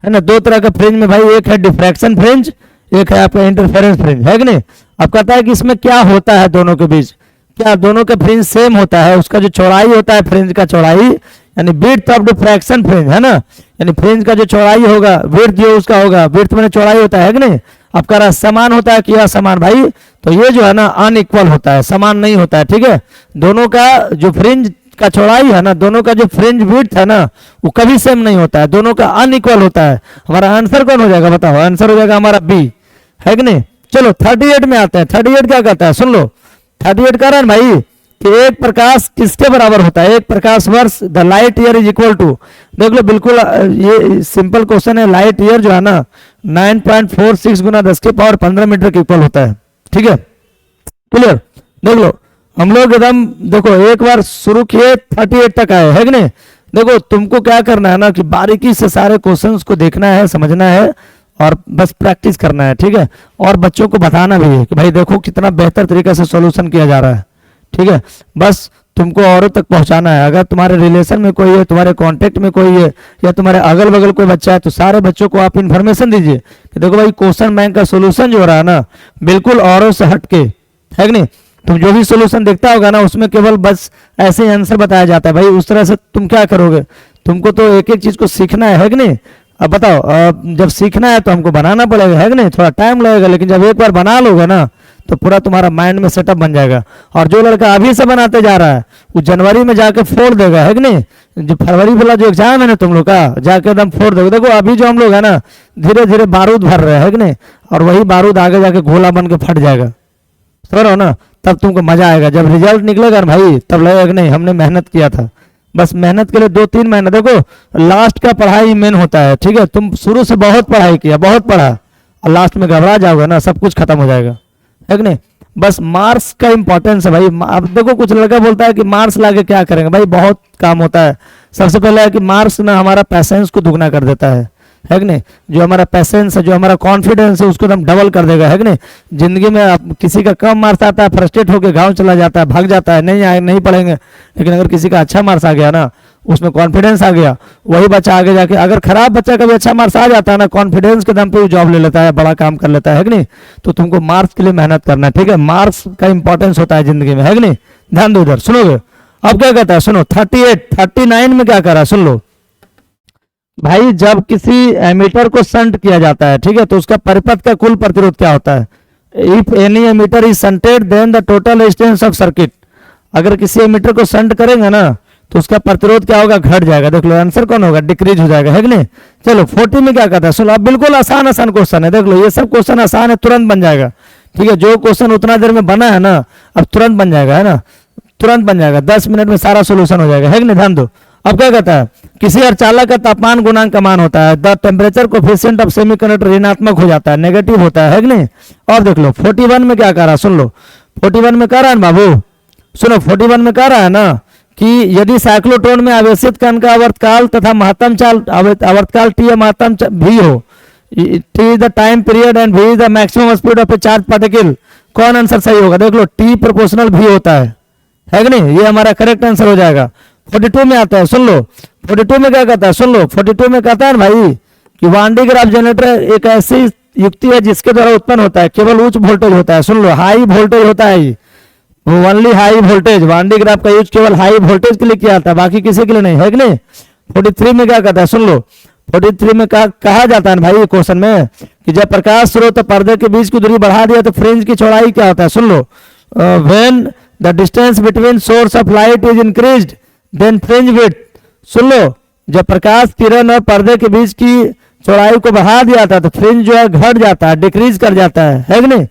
है ना। 2 तरह का फ्रिंज में भाई एक है डिफ्रैक्शन फ्रिंज, एक है आपका इंटरफेरेंस फ्रिंज, है कि नहीं। अब कहता है कि इसमें क्या होता है दोनों के बीच, क्या दोनों का फ्रिंज सेम होता है। उसका जो चौड़ाई होता है फ्रिंज का चौड़ाई यानी विड्थ ऑफ डिफ्रैक्शन फ्रिंज, है ना। यानी फ्रिंज का जो चौड़ाई होगा विड्थ जो उसका होगा, विड्थ में चौड़ाई होता है कि नहीं। अब कह रहा समान होता है कि असमान भाई, तो ये जो है ना अनइक्वल होता है, समान नहीं होता है, ठीक है। दोनों का जो फ्रिंज का चौड़ाई है ना, दोनों का जो फ्रिंज विड्थ है ना वो कभी सेम नहीं होता है, दोनों का अनइक्वल होता है। हमारा आंसर कौन हो जाएगा बताओ, आंसर हो जाएगा हमारा बी, है कि नहीं। चलो 38 में आते हैं। 38 क्या कहता है सुन लो। 38 कह रहा है भाई कि एक प्रकाश किसके बराबर होता है, एक प्रकाश वर्ष the light year is equal to. देख लो बिल्कुल ये सिंपल क्वेश्चन है। लाइट ईयर जो है ना 9.46 गुना 10 की पावर 15 मीटर के इक्वल होता है, ठीक है, क्लियर। देख लो हम लोग एकदम देखो एक बार शुरू किए 38 तक आए, है कि नहीं। देखो तुमको क्या करना है ना कि बारीकी से सारे क्वेश्चंस को देखना है, समझना है और बस प्रैक्टिस करना है, ठीक है। और बच्चों को बताना भी है कि भाई देखो कितना बेहतर तरीके से सॉल्यूशन किया जा रहा है, ठीक है। बस तुमको औरों तक पहुंचाना है। अगर तुम्हारे रिलेशन में कोई है, तुम्हारे कांटेक्ट में कोई है या तुम्हारे अगल बगल कोई बच्चा है तो सारे बच्चों को आप इन्फॉर्मेशन दीजिए कि देखो भाई क्वेश्चन बैंक का सोल्यूशन जो हो रहा है ना बिल्कुल औरों से हटके, है कि नहीं। तुम जो भी सोल्यूशन देखता होगा ना उसमें केवल बस ऐसे ही आंसर बताया जाता है भाई। उस तरह से तुम क्या करोगे, तुमको तो एक एक चीज को सीखना है कि नहीं। अब बताओ जब सीखना है तो हमको बनाना पड़ेगा, है कि नहीं। थोड़ा टाइम लगेगा लेकिन जब एक बार बना लोगे ना तो पूरा तुम्हारा माइंड में सेटअप बन जाएगा। और जो लड़का अभी से बनाते जा रहा है वो जनवरी में जाके फोड़ देगा, है कि नहीं। जो फरवरी वाला जो एग्जाम है ना तुम लोग का जाके एकदम फोड़ देगा। देखो अभी जो हम लोग है ना धीरे धीरे बारूद भर रहे हैं, है कि नहीं। और वही बारूद आगे जाके गोला बन के फट जाएगा, समझ रहे हो ना। तब तुमको मजा आएगा जब रिजल्ट निकलेगा ना भाई, तब लगेगा कि नहीं हमने मेहनत किया था। बस मेहनत के लिए 2-3 महीने, देखो लास्ट का पढ़ाई मेन होता है, ठीक है। तुम शुरू से बहुत पढ़ाई किया, बहुत पढ़ा और लास्ट में घबरा जाओगे ना सब कुछ खत्म हो जाएगा, है कि नहीं। बस मार्क्स का इंपॉर्टेंस है भाई। अब देखो कुछ लड़का बोलता है कि मार्क्स लाके क्या करेंगे, भाई बहुत काम होता है। सबसे पहले है कि मार्क्स ना हमारा पैसेंस को दुगना कर देता है, है कि नहीं। जो हमारा पैसेंस है, जो हमारा कॉन्फिडेंस है, उसको एकदम डबल कर देगा, है कि नहीं। जिंदगी में आप किसी का कम मार्क्स आता है, फ्रस्ट्रेट होकर गाँव चला जाता है, भाग जाता है, नहीं आए नहीं पढ़ेंगे। लेकिन अगर किसी का अच्छा मार्क्स आ गया ना, उसमें कॉन्फिडेंस आ गया, वही बच्चा आगे जाके, अगर खराब बच्चा का भी अच्छा मार्क्स आ जाता है ना, कॉन्फिडेंस के दम पे वो जॉब ले लेता है, बड़ा काम कर लेता है कि नहीं। तो तुमको मार्क्स के लिए मेहनत करना है, ठीक है। मार्क्स का इंपॉर्टेंस होता है जिंदगी में, है कि नहीं। ध्यान दो, उधर सुनोगे। अब क्या कहता है, सुनो 39 में क्या करा, सुन लो भाई। जब किसी एमीटर को शंट किया जाता है, ठीक है, तो उसका परिपथ का कुल प्रतिरोध क्या होता है। If any ammeter is shunted then the total resistance of circuit. अगर किसी एमीटर को शंट करेंगे ना, तो उसका प्रतिरोध क्या होगा, घट जाएगा। देख लो आंसर कौन होगा, डिक्रीज हो जाएगा, है कि नहीं। चलो 40 में क्या कहता है, सुनो। अब बिल्कुल आसान क्वेश्चन है, देख लो ये सब क्वेश्चन आसान है, तुरंत बन जाएगा, ठीक है। जो क्वेश्चन उतना देर में बना है ना, अब तुरंत बन जाएगा, है ना, तुरंत बन जाएगा, 10 मिनट में सारा सोल्यूशन हो जाएगा, है कि नहीं। ध्यान दो। अब क्या कहता है, किसी अर्चालक का तापमान गुणांक का मान होता है, the temperature coefficient of semiconductor ऋणात्मक हो जाता है, नेगेटिव होता है कि नहीं। और देख लो 41 में क्या कह रहा है, सुन लो। 41 में कह रहा है ना बाबू, सुनो 41 में कह रहा है ना कि यदि साइक्लोट्रॉन में आवेशित कण का आवर्तकाल तथा महत्तम चाल आवर्तकाल टी या महत्तम भी हो, T is the time period and V is the maximum speed of a charge particle, कौन आंसर सही होगा। देख लो टी प्रोपोर्शनल भी होता है कि नहीं। ये हमारा करेक्ट आंसर हो जाएगा। 42 में आता है, सुन लो 42 में क्या कहता है, सुन लो 42 में कहता है ना भाई कि वान डी ग्राफ जनरेटर एक ऐसी युक्ति है जिसके द्वारा उत्पन्न होता है, केवल उच्च वोल्टेज होता है। सुन लो हाई वोल्टेज होता है, ओनली हाई वोल्टेज। वान डी ग्राफ का यूज केवल हाई वोल्टेज के लिए किया जाता है, बाकी किसी के लिए नहीं, है कि नहीं। 43 में क्या कहता है, सुन लो 43 में कहा जाता है ना भाई क्वेश्चन में कि जब प्रकाश स्रोत और पर्दे के बीच की दूरी बढ़ा दिया तो फ्रिंज की चौड़ाई क्या होता है। सुन लो when the distance between source of light is increased then fringe width. सुन लो जब प्रकाश किरण और पर्दे के बीच की चौड़ाई को बढ़ा दिया था तो फ्रिंज जो है घट जाता है, डिक्रीज कर जाता है कि नहीं।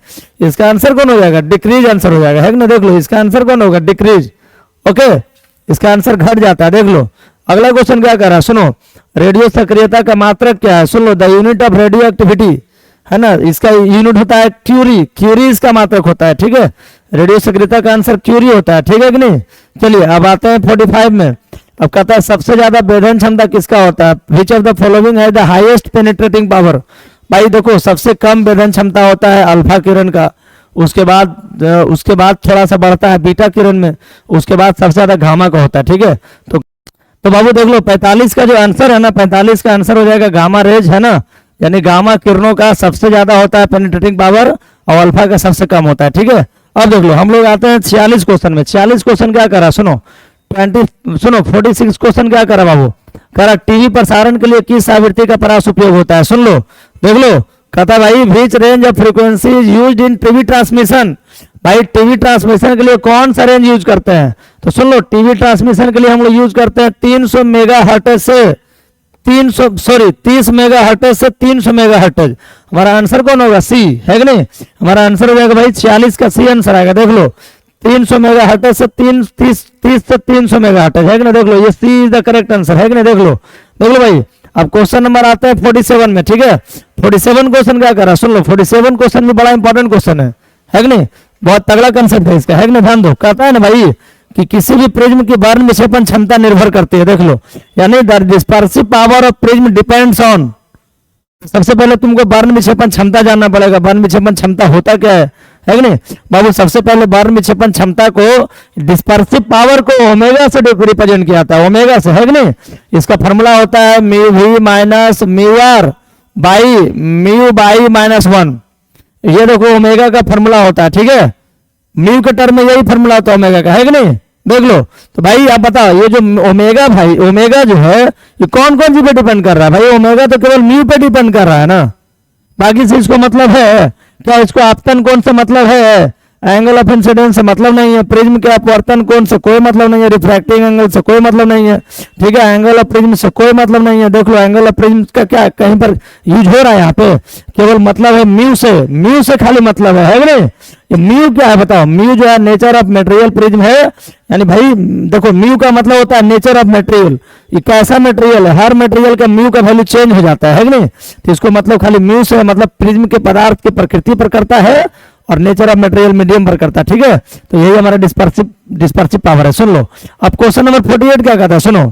इसका आंसर कौन हो जाएगा, डिक्रीज आंसर हो जाएगा, है कि नहीं। देख लो इसका आंसर कौन होगा, डिक्रीज। ओके, इसका आंसर घट जाता है। देख लो अगला क्वेश्चन क्या कर रहा है, सुनो रेडियो सक्रियता का मात्रक क्या है। सुन लो the unit of radioactivity, है ना, इसका यूनिट होता है क्यूरी, क्यूरी इसका मात्रक होता है, ठीक है। रेडियो सक्रियता का आंसर क्यूरी होता है, ठीक है कि नहीं। चलिए अब आते हैं 45 में। अब कहता है सबसे ज्यादा वेधन क्षमता किसका होता है, विच ऑफ द फॉलोइंग है द हाईएस्ट पेनिट्रेटिंग पावर। भाई देखो सबसे कम वेधन क्षमता होता है अल्फा किरण का, उसके बाद थोड़ा सा बढ़ता है बीटा किरण में, उसके बाद सबसे ज्यादा गामा का होता है, ठीक है। तो बाबू देख लो 45 का जो आंसर है ना, 45 का आंसर हो जाएगा गामा रेज, है ना, यानी गामा किरणों का सबसे ज्यादा होता है पेनिट्रेटिंग पावर और अल्फा का सबसे कम होता है, ठीक है। अब देख लो हम लोग आते हैं 46 क्वेश्चन में। 46 क्वेश्चन क्या करा, सुनो 46 क्वेश्चन क्या करा बाबू, करा टीवी प्रसारण के लिए किस आवृत्ति का परास उपयोग होता है। सुन लो देख लो, कहता भाई which range of frequency is used in TV transmission. भाई टीवी ट्रांसमिशन के लिए कौन सा रेंज यूज करते हैं, तो सुन लो टीवी ट्रांसमिशन के लिए हम लोग यूज करते हैं 300 मेगा हर्ट्ज से 30 मेगा हर्ट्ज से 300 मेगा हर्ट्ज। हमारा आंसर कौन होगा, सी, है कि नहीं। हमारा आंसर हो जाएगा भाई 46 का सी आंसर आएगा। देख लो 300 मेगा हर्ट्ज से 30 से 300 मेगा हर्ट्ज, है कि नहीं। देख लो ये सी इज द करेक्ट आंसर, है कि नहीं। देख लो भाई अब क्वेश्चन नंबर आता है 47 में, ठीक है। 47 क्वेश्चन क्या कर रहा है, सुन लो 47 क्वेश्चन भी बड़ा इंपॉर्टेंट क्वेश्चन है कि नहीं, बहुत तगड़ा कंसेप्ट है इसका, है कि नहीं। ध्यान दो, कहता है ना भाई कि किसी भी प्रिज्म की वर्ण विक्षेपण क्षमता निर्भर करती है। देख लो यानी the dispersive power of prism depends on. सबसे पहले तुमको वर्ण विक्षेपण क्षमता जानना पड़ेगा, वर्ण विक्षेपण क्षमता होता क्या है कि नहीं बाबू। सबसे पहले वर्ण विक्षेपण क्षमता को डिस्पर्सिव पावर को ओमेगा से रिप्रेजेंट किया था, ओमेगा से, है कि नहीं। इसका फॉर्मूला होता है mu V minus mu R by mu by -1। ये देखो ओमेगा का फॉर्मूला होता है, ठीक है। म्यू के टर्म में यही फॉर्मूला होता है ओमेगा का, है कि नहीं। देख लो तो भाई आप बताओ ये जो ओमेगा, भाई ओमेगा जो है ये कौन कौन सी पे डिपेंड कर रहा है। भाई ओमेगा तो केवल म्यू पे डिपेंड कर रहा है ना, बाकी से इसको मतलब है क्या, इसको आपतन कोण से मतलब है, एंगल ऑफ इंसिडेंस से मतलब नहीं है, प्रिज्म के अपवर्तन कोण से कोई मतलब नहीं है, रिफ्रैक्टिंग एंगल से कोई मतलब नहीं है, ठीक है, एंगल ऑफ प्रिज्म से कोई मतलब नहीं है। देख लो एंगल ऑफ प्रिज्म का क्या कहीं पर यूज हो रहा है, यहाँ पे केवल मतलब है म्यू से खाली मतलब है कि नहीं। ये म्यू क्या है बताओ, म्यू जो है नेचर ऑफ मटेरियल प्रिज्म है, यानी भाई देखो म्यू का मतलब होता है नेचर ऑफ मटेरियल, ये कैसा मटेरियल है, हर मटेरियल का म्यू का वैल्यू चेंज हो जाता है कि नहीं। तो इसको मतलब खाली म्यू से मतलब प्रिज्म के पदार्थ की प्रकृति पर करता है और नेचर ऑफ मटेरियल मीडियम पर करता है, ठीक है। तो यही हमारा डिस्पर्सिव पावर है। सुन लो अब क्वेश्चन नंबर 48 क्या कहता है, सुनो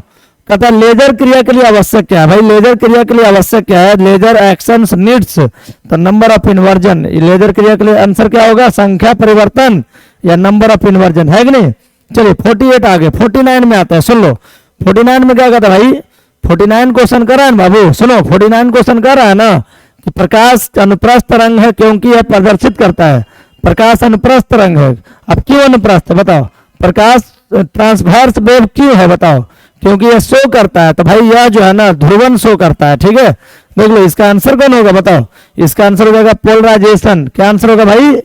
कहता है लेजर क्रिया के लिए आवश्यक क्या है भाई, लेजर क्रिया के लिए आवश्यक क्या है, लेजर एक्शंस नीड्स तो नंबर ऑफ इन्वर्जन, लेजर क्रिया के लिए आंसर क्या होगा, संख्या परिवर्तन या नंबर ऑफ इन्वर्जन, है कि नहीं। चलिए 48 आगे 49 में आता है, सुन लो 49 में क्या कहता है भाई, 49 क्वेश्चन कर रहा है ना बाबू, सुनो 49 क्वेश्चन कर रहा है ना कि प्रकाश अनुप्रस्थ रंग है क्योंकि यह प्रदर्शित करता है, प्रकाश अनुप्रस्थ रंग है। अब क्यों अनुप्रस्थ बताओ, प्रकाश ट्रांसवर्स वेव क्यों है बताओ, क्योंकि यह शो करता है, तो भाई यह जो है ना ध्रुवन शो करता है, ठीक है। देख लो इसका आंसर कौन होगा बताओ, इसका आंसर हो जाएगा पोलराइजेशन, क्या आंसर होगा भाई,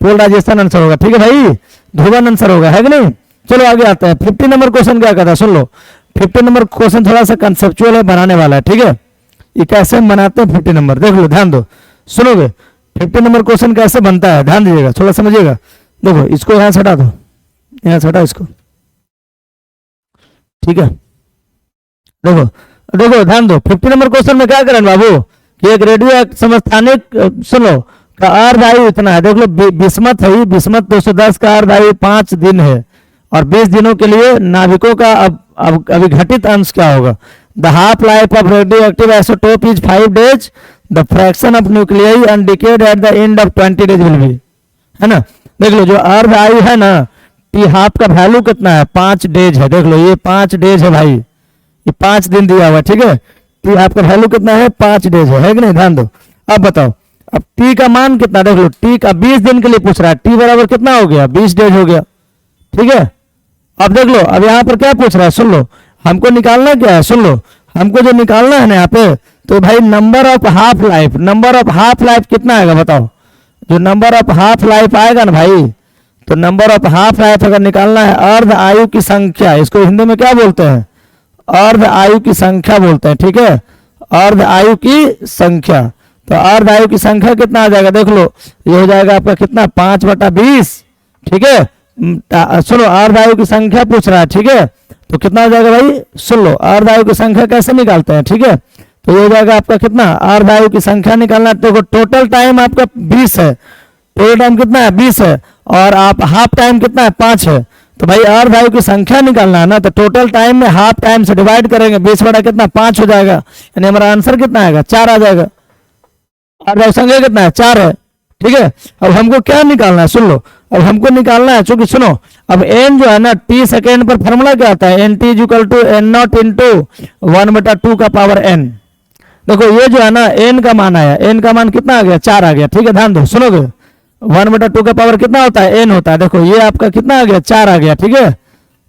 पोलराइजेशन आंसर होगा, ठीक है भाई, ध्रुवन आंसर होगा, है कि नहीं। चलो आगे आते हैं, 50 नंबर क्वेश्चन क्या कहता है, सुन लो 50 नंबर क्वेश्चन थोड़ा सा कंसेप्चुअल है, बनाने वाला है, ठीक है। ये कैसे हम बनाते हैं 50 नंबर, देख लो ध्यान दो, सुनोगे 50 नंबर क्वेश्चन कैसे बनता है, ध्यान दीजिएगा थोड़ा समझिएगा। देखो इसको यहाँ से हटा दो, यहाँ से हटाओ इसको, ठीक है। देखो देखो ध्यान दो, 50 नंबर क्वेश्चन में क्या करें बाबू कि एक रेडियो समस्थानिक सुनो का अर्ध आयु इतना है, देख लो बिस्मत है, बिस्मत 210 का अर्ध आयु 5 दिन है और 20 दिनों के लिए नाभिकों का अब अभिघटित अंश क्या होगा, the half life of radio active isotope is 5 days, the fraction of nuclei and decade at the end of 20 days will be, है ना। देख लो जो अर्ध आयु है ना, टी हाफ का वैल्यू कितना है 5 days है, देख लो ये 5 days है भाई, ये 5 दिन दिया हुआ, ठीक है। टी हाफ का वैल्यू कितना है 5 days है कि नहीं, ध्यान दो। अब बताओ अब टी का मान कितना, देख लो टी का 20 दिन के लिए पूछ रहा है, टी बराबर कितना हो गया 20 days हो गया, ठीक है। अब देख लो अब यहाँ पर क्या पूछ रहा है, सुन लो हमको निकालना क्या है, सुन लो हमको जो निकालना है ना यहाँ पे, तो भाई number of half life, number of half life कितना आएगा बताओ, जो नंबर ऑफ हाफ लाइफ आएगा ना भाई, तो नंबर ऑफ हाफ लाइफ अगर निकालना है, अर्ध आयु की संख्या, इसको हिंदी में क्या बोलते हैं, अर्ध आयु की संख्या बोलते हैं, ठीक है, अर्ध आयु की संख्या। तो अर्ध आयु की संख्या कितना आ जाएगा, देख लो ये हो जाएगा आपका कितना 5/20, ठीक है। सुनो अर्ध आयु की संख्या पूछ रहा है, ठीक है, तो कितना हो जाएगा भाई, सुन लो अर्ध आयु की संख्या कैसे निकालते हैं, ठीक है। तो ये हो जाएगा आपका कितना, अर्ध आयु की संख्या निकालना, देखो टोटल टाइम आपका 20 है, टोटल टाइम कितना है 20 है, और आप हाफ टाइम कितना है 5 है, तो भाई अर्ध आयु की संख्या निकालना है ना, तो टोटल टाइम में हाफ टाइम से डिवाइड करेंगे, 20 बटा कितना 5 हो जाएगा, यानी हमारा आंसर कितना आएगा 4 आ जाएगा, अर्ध आयु संख्या कितना है 4 है, ठीक है। अब हमको क्या निकालना है, सुन लो अब हमको निकालना है, चूंकि सुनो अब एन जो है ना टी सेकेंड पर फॉर्मूला क्या आता है, N T equal to N naught into 1/2 का पावर एन। देखो ये जो है ना एन का मान आया, एन का मान कितना आ गया 4 आ गया, ठीक है। ध्यान दो सुनोगे 1/2 का पावर कितना होता है एन होता है, देखो ये आपका कितना आ गया 4 आ गया, ठीक है।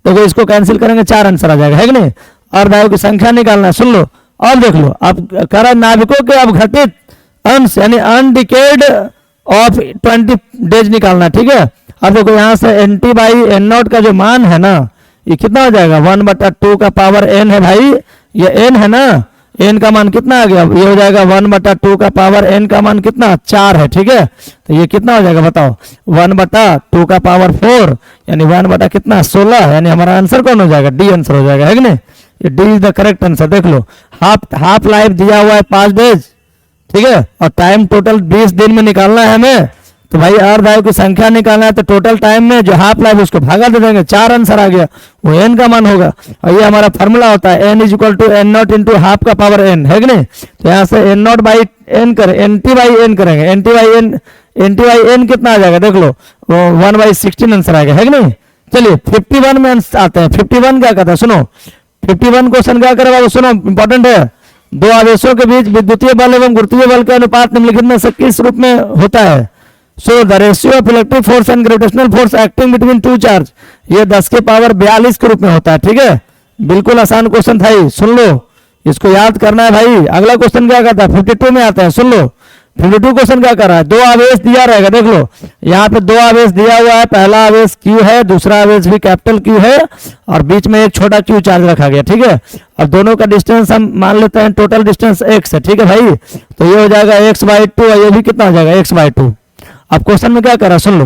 देखो इसको कैंसिल करेंगे 4 आंसर आ जाएगा, है कि नहीं। अर्ध आयु की संख्या निकालना है, सुन लो और देख लो अब कह रहा नाभिकों के अवघटित अंश यानी अनडिकेड ऑफ 20 days निकालना, ठीक है। अब देखो यहाँ से N T by N naught का जो मान है ना ये कितना हो जाएगा 1/2 का पावर एन है भाई, ये एन है ना, एन का मान कितना आ गया, ये हो जाएगा 1/2 का पावर एन का मान कितना 4 है, ठीक है। तो ये कितना हो जाएगा बताओ 1/2 का पावर 4 यानी 1 बटा कितना 16, यानी हमारा आंसर कौन हो जाएगा डी आंसर हो जाएगा, है कि नहीं। ये D is the correct answer. देख लो हाफ लाइफ दिया हुआ है 5 days, ठीक है, और टाइम टोटल 20 दिन में निकालना है हमें, तो भाई अर्ध आयु की संख्या निकालना है, तो टोटल टाइम में जो हाफ लाइफ उसको भागा दे देंगे, 4 आंसर आ गया, वो एन का मान होगा। और ये हमारा फॉर्मूला होता है N is equal to N naught into half का पावर एन, है कि नहीं। तो यहाँ से एन नॉट बाई एन करें, एन टी बाई एन करेंगे, एन टी बाई एन कितना आ जाएगा देख लो 1/16 आंसर आएगा, है कि नहीं। चलिए 51 में आते हैं। 51 क्या कहता है सुनो, 51 क्वेश्चन क्या करे बाबू सुनो, इंपॉर्टेंट है। दो आवेशों के बीच विद्युतीय बल एवं गुरुत्वीय बल का अनुपात निम्नलिखित में से किस रूप में होता है। So the ratio of electric force and gravitational force acting between two charge, ये 10 के पावर 42 के रूप में होता है, ठीक है। बिल्कुल आसान क्वेश्चन था ये, सुन लो इसको याद करना है भाई। अगला क्वेश्चन क्या कहता है 52 में आता है, सुन लो 52 क्वेश्चन क्या कर रहा है, दो आवेश दिया रहेगा, देख लो यहाँ पे दो आवेश दिया हुआ है, पहला आवेश क्यू है, दूसरा आवेश भी कैपिटल क्यू है, और बीच में एक छोटा क्यू चार्ज रखा गया, ठीक है। अब दोनों का डिस्टेंस हम मान लेते हैं टोटल डिस्टेंस x है, ठीक है भाई। तो ये हो जाएगा x/2 और ये भी कितना हो जाएगा x/2। अब क्वेश्चन में क्या कर रहा है सुन लो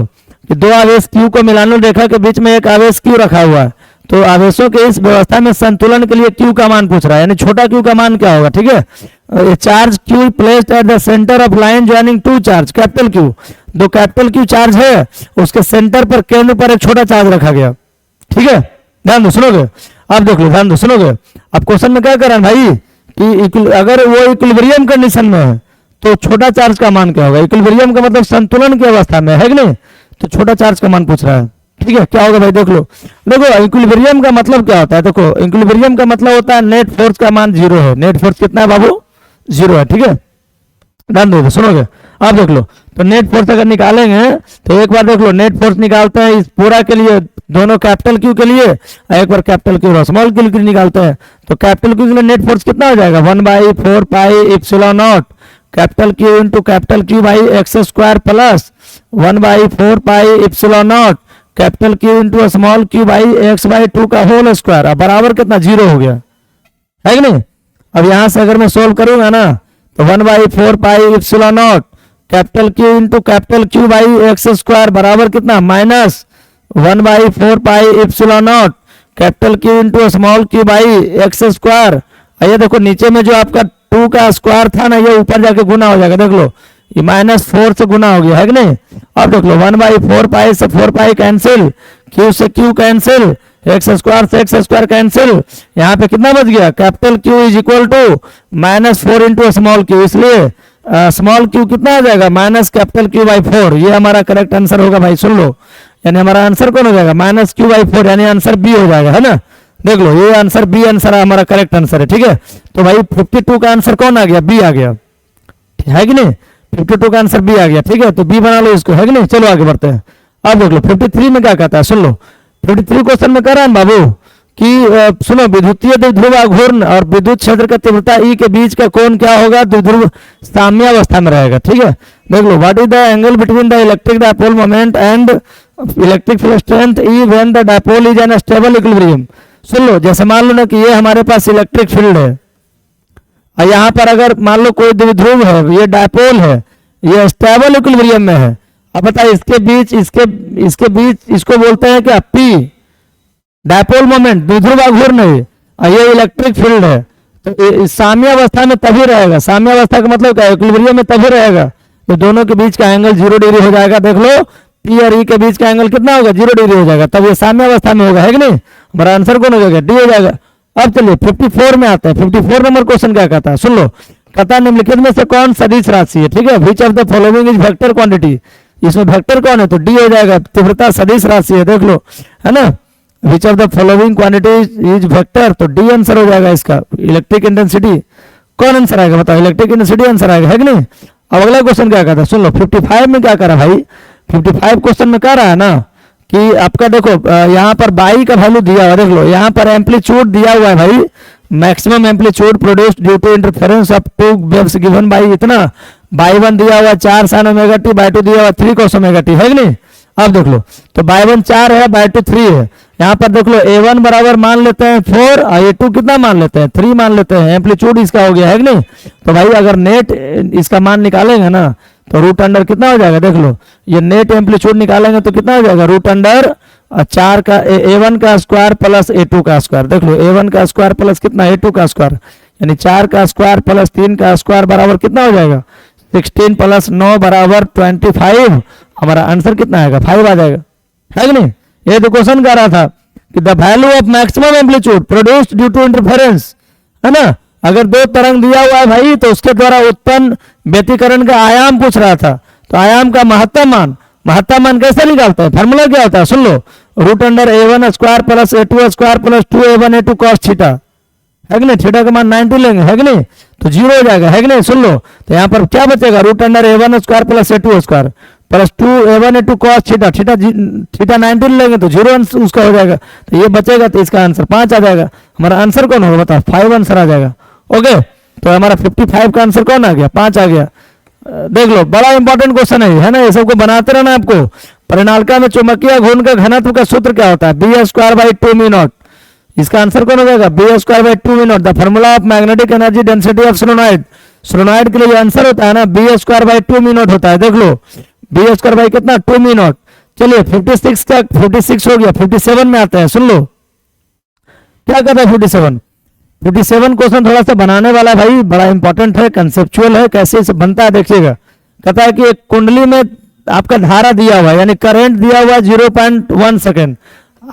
कि दो आवेश क्यू को मिलानो रेखा के बीच में एक आवेश क्यू रखा हुआ है, तो आवेशों के इस व्यवस्था में संतुलन के लिए क्यू का मान पूछ रहा है, यानी छोटा क्यू का मान क्या होगा, ठीक है। Charge Q placed at the centre of line joining two charge capital Q, दो कैपिटल क्यू चार्ज है, उसके सेंटर पर केंद्र पर एक छोटा चार्ज रखा गया, ठीक है। ध्यान दो सुनोगे। आप देख लो, ध्यान दो, सुनोगे। अब क्वेश्चन में क्या कर रहा है भाई कि अगर वो इक्विलिब्रियम कंडीशन में है तो छोटा चार्ज का मान क्या होगा। इक्विलिब्रियम का मतलब संतुलन की अवस्था में है कि नहीं, तो छोटा चार्ज का मान पूछ रहा है। ठीक है, क्या होगा भाई, देख लो। देखो इक्विलिब्रियम का मतलब क्या होता है, देखो इक्विलिब्रियम का मतलब होता है नेट फोर्स का मान जीरो है। नेट फोर्स कितना है बाबू, जीरो है। ठीक है, ध्यान दो, सुनोगे। आप देख लो, तो नेट फोर्स अगर निकालेंगे तो एक बार देख लो, नेट फोर्स निकालते हैं इस पूरा के लिए, दोनों कैपिटल क्यू के लिए, एक बार कैपिटल क्यू और स्मॉल क्यू के लिए निकालते हैं। तो कैपिटल क्यू के लिए नेट फोर्स कितना हो जाएगा, 1/4 pi epsilon not capital Q into capital Q by x square plus 1/4 pi epsilon not capital Q into small Q by x/2 का होल स्क्वायर। अब बराबर कितना, जीरो हो गया, है कि नहीं। अब यहां से अगर मैं सोल्व करूंगा ना तो 1/4 pi epsilon not capital Q into capital Q by x square बराबर कितना, minus 1/4 pi epsilon not capital Q into small Q by x square. ये देखो नीचे में जो आपका 2 का स्क्वायर था ना, ये ऊपर जाके गुना हो जाएगा, देख लो ये -4 से गुना हो गया, है कि नहीं। अब देख लो 1/4 पाई से 4 पाई कैंसिल, क्यू से क्यू कैंसिल, एक्स स्क्वायर से एक्स स्क्वायर कैंसिल, यहाँ पे कितना बच गया, capital Q is equal to -4 into small Q, इसलिए स्मॉल क्यू कितना आ जाएगा, माइनस कैपिटल क्यू बाई 4। ये हमारा करेक्ट आंसर होगा भाई, सुन लो। यानी हमारा आंसर कौन हो जाएगा, -q/4, यानी आंसर बी हो जाएगा, है ना। देख लो ये आंसर बी आंसर हमारा करेक्ट आंसर है। ठीक है, तो भाई 52 का आंसर कौन आ गया, बी आ गया, है कि नहीं। 52 का आंसर बी आ गया। ठीक है, तो बी बना लो इसको, है कि नहीं। चलो आगे बढ़ते हैं। अब देख लो 53 में क्या कहता है, सुन लो। 53 क्वेश्चन में कह रहा है बाबू कि सुनो, विद्युतीय द्विध्रुव आघूर्ण और विद्युत क्षेत्र का तीव्रता ई के बीच का कोण क्या होगा, द्विध्रुव साम्यावस्था में रहेगा। ठीक है, देख लो, what is the angle between the electric dipole moment and electric field strength E when the dipole is an stable equilibrium. सुन लो, जैसे मान लो ना कि ये हमारे पास इलेक्ट्रिक फील्ड है और यहाँ पर अगर मान लो कोई द्विध्रुव है, ये डायपोल है, ये स्टेबल इक्विलिब्रियम में है। अब बताइए इसके बीच इसके बीच इसको बोलते हैं क्या, पी, डायपोल मोमेंट, द्विध्रुव आघूर्ण है और ये इलेक्ट्रिक फील्ड है। तो साम्यावस्था में तभी रहेगा, साम्यावस्था का मतलब क्या, इक्विलिब्रियम में तभी रहेगा, तो दोनों के बीच का एंगल 0 डिग्री हो जाएगा। देख लो पी और ई के बीच का एंगल कितना होगा, 0 डिग्री हो जाएगा, तब ये साम्यावस्था में होगा, है कि नहीं। हमारा आंसर कौन हो जाएगा, डी हो जाएगा। अब चलिए 54 में आते हैं। 54 नंबर क्वेश्चन क्या कहता है, सुन लो। कहता है निम्नलिखित में से कौन सदिश राशि है। ठीक है, which of the following is vector quantity, इसमें वेक्टर कौन है, तो डी हो जाएगा, तीव्रता सदिश राशि है, देख लो, है ना। विच of the following quantity is vector, तो डी आंसर हो जाएगा इसका। इलेक्ट्रिक इंटेंसिटी कौन आंसर आएगा, बताओ, इलेक्ट्रिक इंटेंसिटी आंसर आएगा, है कि नहीं। अब अगला क्वेश्चन क्या कहता है, सुन लो। 55 में क्या करा भाई, 55 क्वेश्चन में कह रहा है ना कि आपका देखो यहाँ पर बाई का वैल्यू दिया हुआ, देख लो यहाँ पर एम्पलीट्यूड दिया हुआ है भाई, maximum amplitude produced due to interference of 2 waves given by इतना, बाई 1 दिया हुआ 4 sin ओमेगा टी, बाई 2 दिया हुआ 3 cos ओमेगा टी, है कि नहीं। अब देख लो, तो बाई 1 4 है, बाई 2 3 है। यहाँ पर देख लो a1 बराबर मान लेते हैं 4 और a2 कितना मान लेते हैं, 3 मान लेते हैं, एम्पलीट्यूड इसका हो गया, है कि नहीं। तो भाई अगर नेट इसका मान निकालेंगे ना तो रूट अंडर कितना हो जाएगा, देख लो ये नेट एम्पलीट्यूड निकालेंगे तो कितना हो जाएगा, रूट अंडर 4 का a1 का स्क्वायर प्लस a2 का स्क्वायर। देख लो a1 का स्क्वायर प्लस कितना, a2 का स्क्वायर, यानी 4 का स्क्वायर प्लस 3 का स्क्वायर बराबर कितना हो जाएगा, 16 प्लस 9 बराबर 25। हमारा आंसर कितना आएगा, 5 आ जाएगा, है कि नहीं। ये तो क्वेश्चन कह रहा था कि the value of maximum amplitude produced due to interference, है ना। अगर 2 तरंग दिया हुआ है भाई तो उसके द्वारा उत्पन्न व्यतिकरण का आयाम पूछ रहा था, तो आयाम का महत्तम मान कैसे निकालते हैं, फार्मूला क्या होता है, सुन लो। Root under a1 square plus a2 square plus 2a1 a2 cos theta, है कि नहीं। थीटा का मान 90 लेंगे, है कि नहीं, तो 0 हो जाएगा, है कि नहीं। सुन लो, तो यहाँ पर क्या बचेगा, root under a1 square plus a2 square plus 2a1 a2 cos theta, theta 90 लेंगे तो 0 उसका हो जाएगा, तो ये बचेगा, तो इसका आंसर 5 आ जाएगा। हमारा आंसर कौन होगा, बताओ, 5 आंसर आ जाएगा। ओके, तो हमारा 55 का आंसर कौन आ गया, 5 आ गया। देख लो, बड़ा इंपॉर्टेंट क्वेश्चन है ना, ये सबको बनाते रहना आपको। परिनालिका में चुंबकीय घूर्णन का घनत्व का सूत्र क्या होता है, B square by 2 mu naught. इसका आंसर कौन हो जाएगा, B square by 2 mu naught. The formula of magnetic energy density of solenoid, solenoid के लिए आंसर होता है ना, B square by 2 mu naught होता है। देख लो बी स्क्वायर बाई कितना, 2 म्यू नॉट। चलिए 56 का 56 हो गया। 57 में आते हैं, सुन लो क्या कहता है 57 क्वेश्चन थोड़ा सा बनाने वाला भाई, बड़ा इंपॉर्टेंट है, कंसेप्चुअल है, कैसे से बनता है देखिएगा। कहता है कि एक कुंडली में आपका धारा दिया हुआ है, यानी करंट दिया हुआ 0.1 second,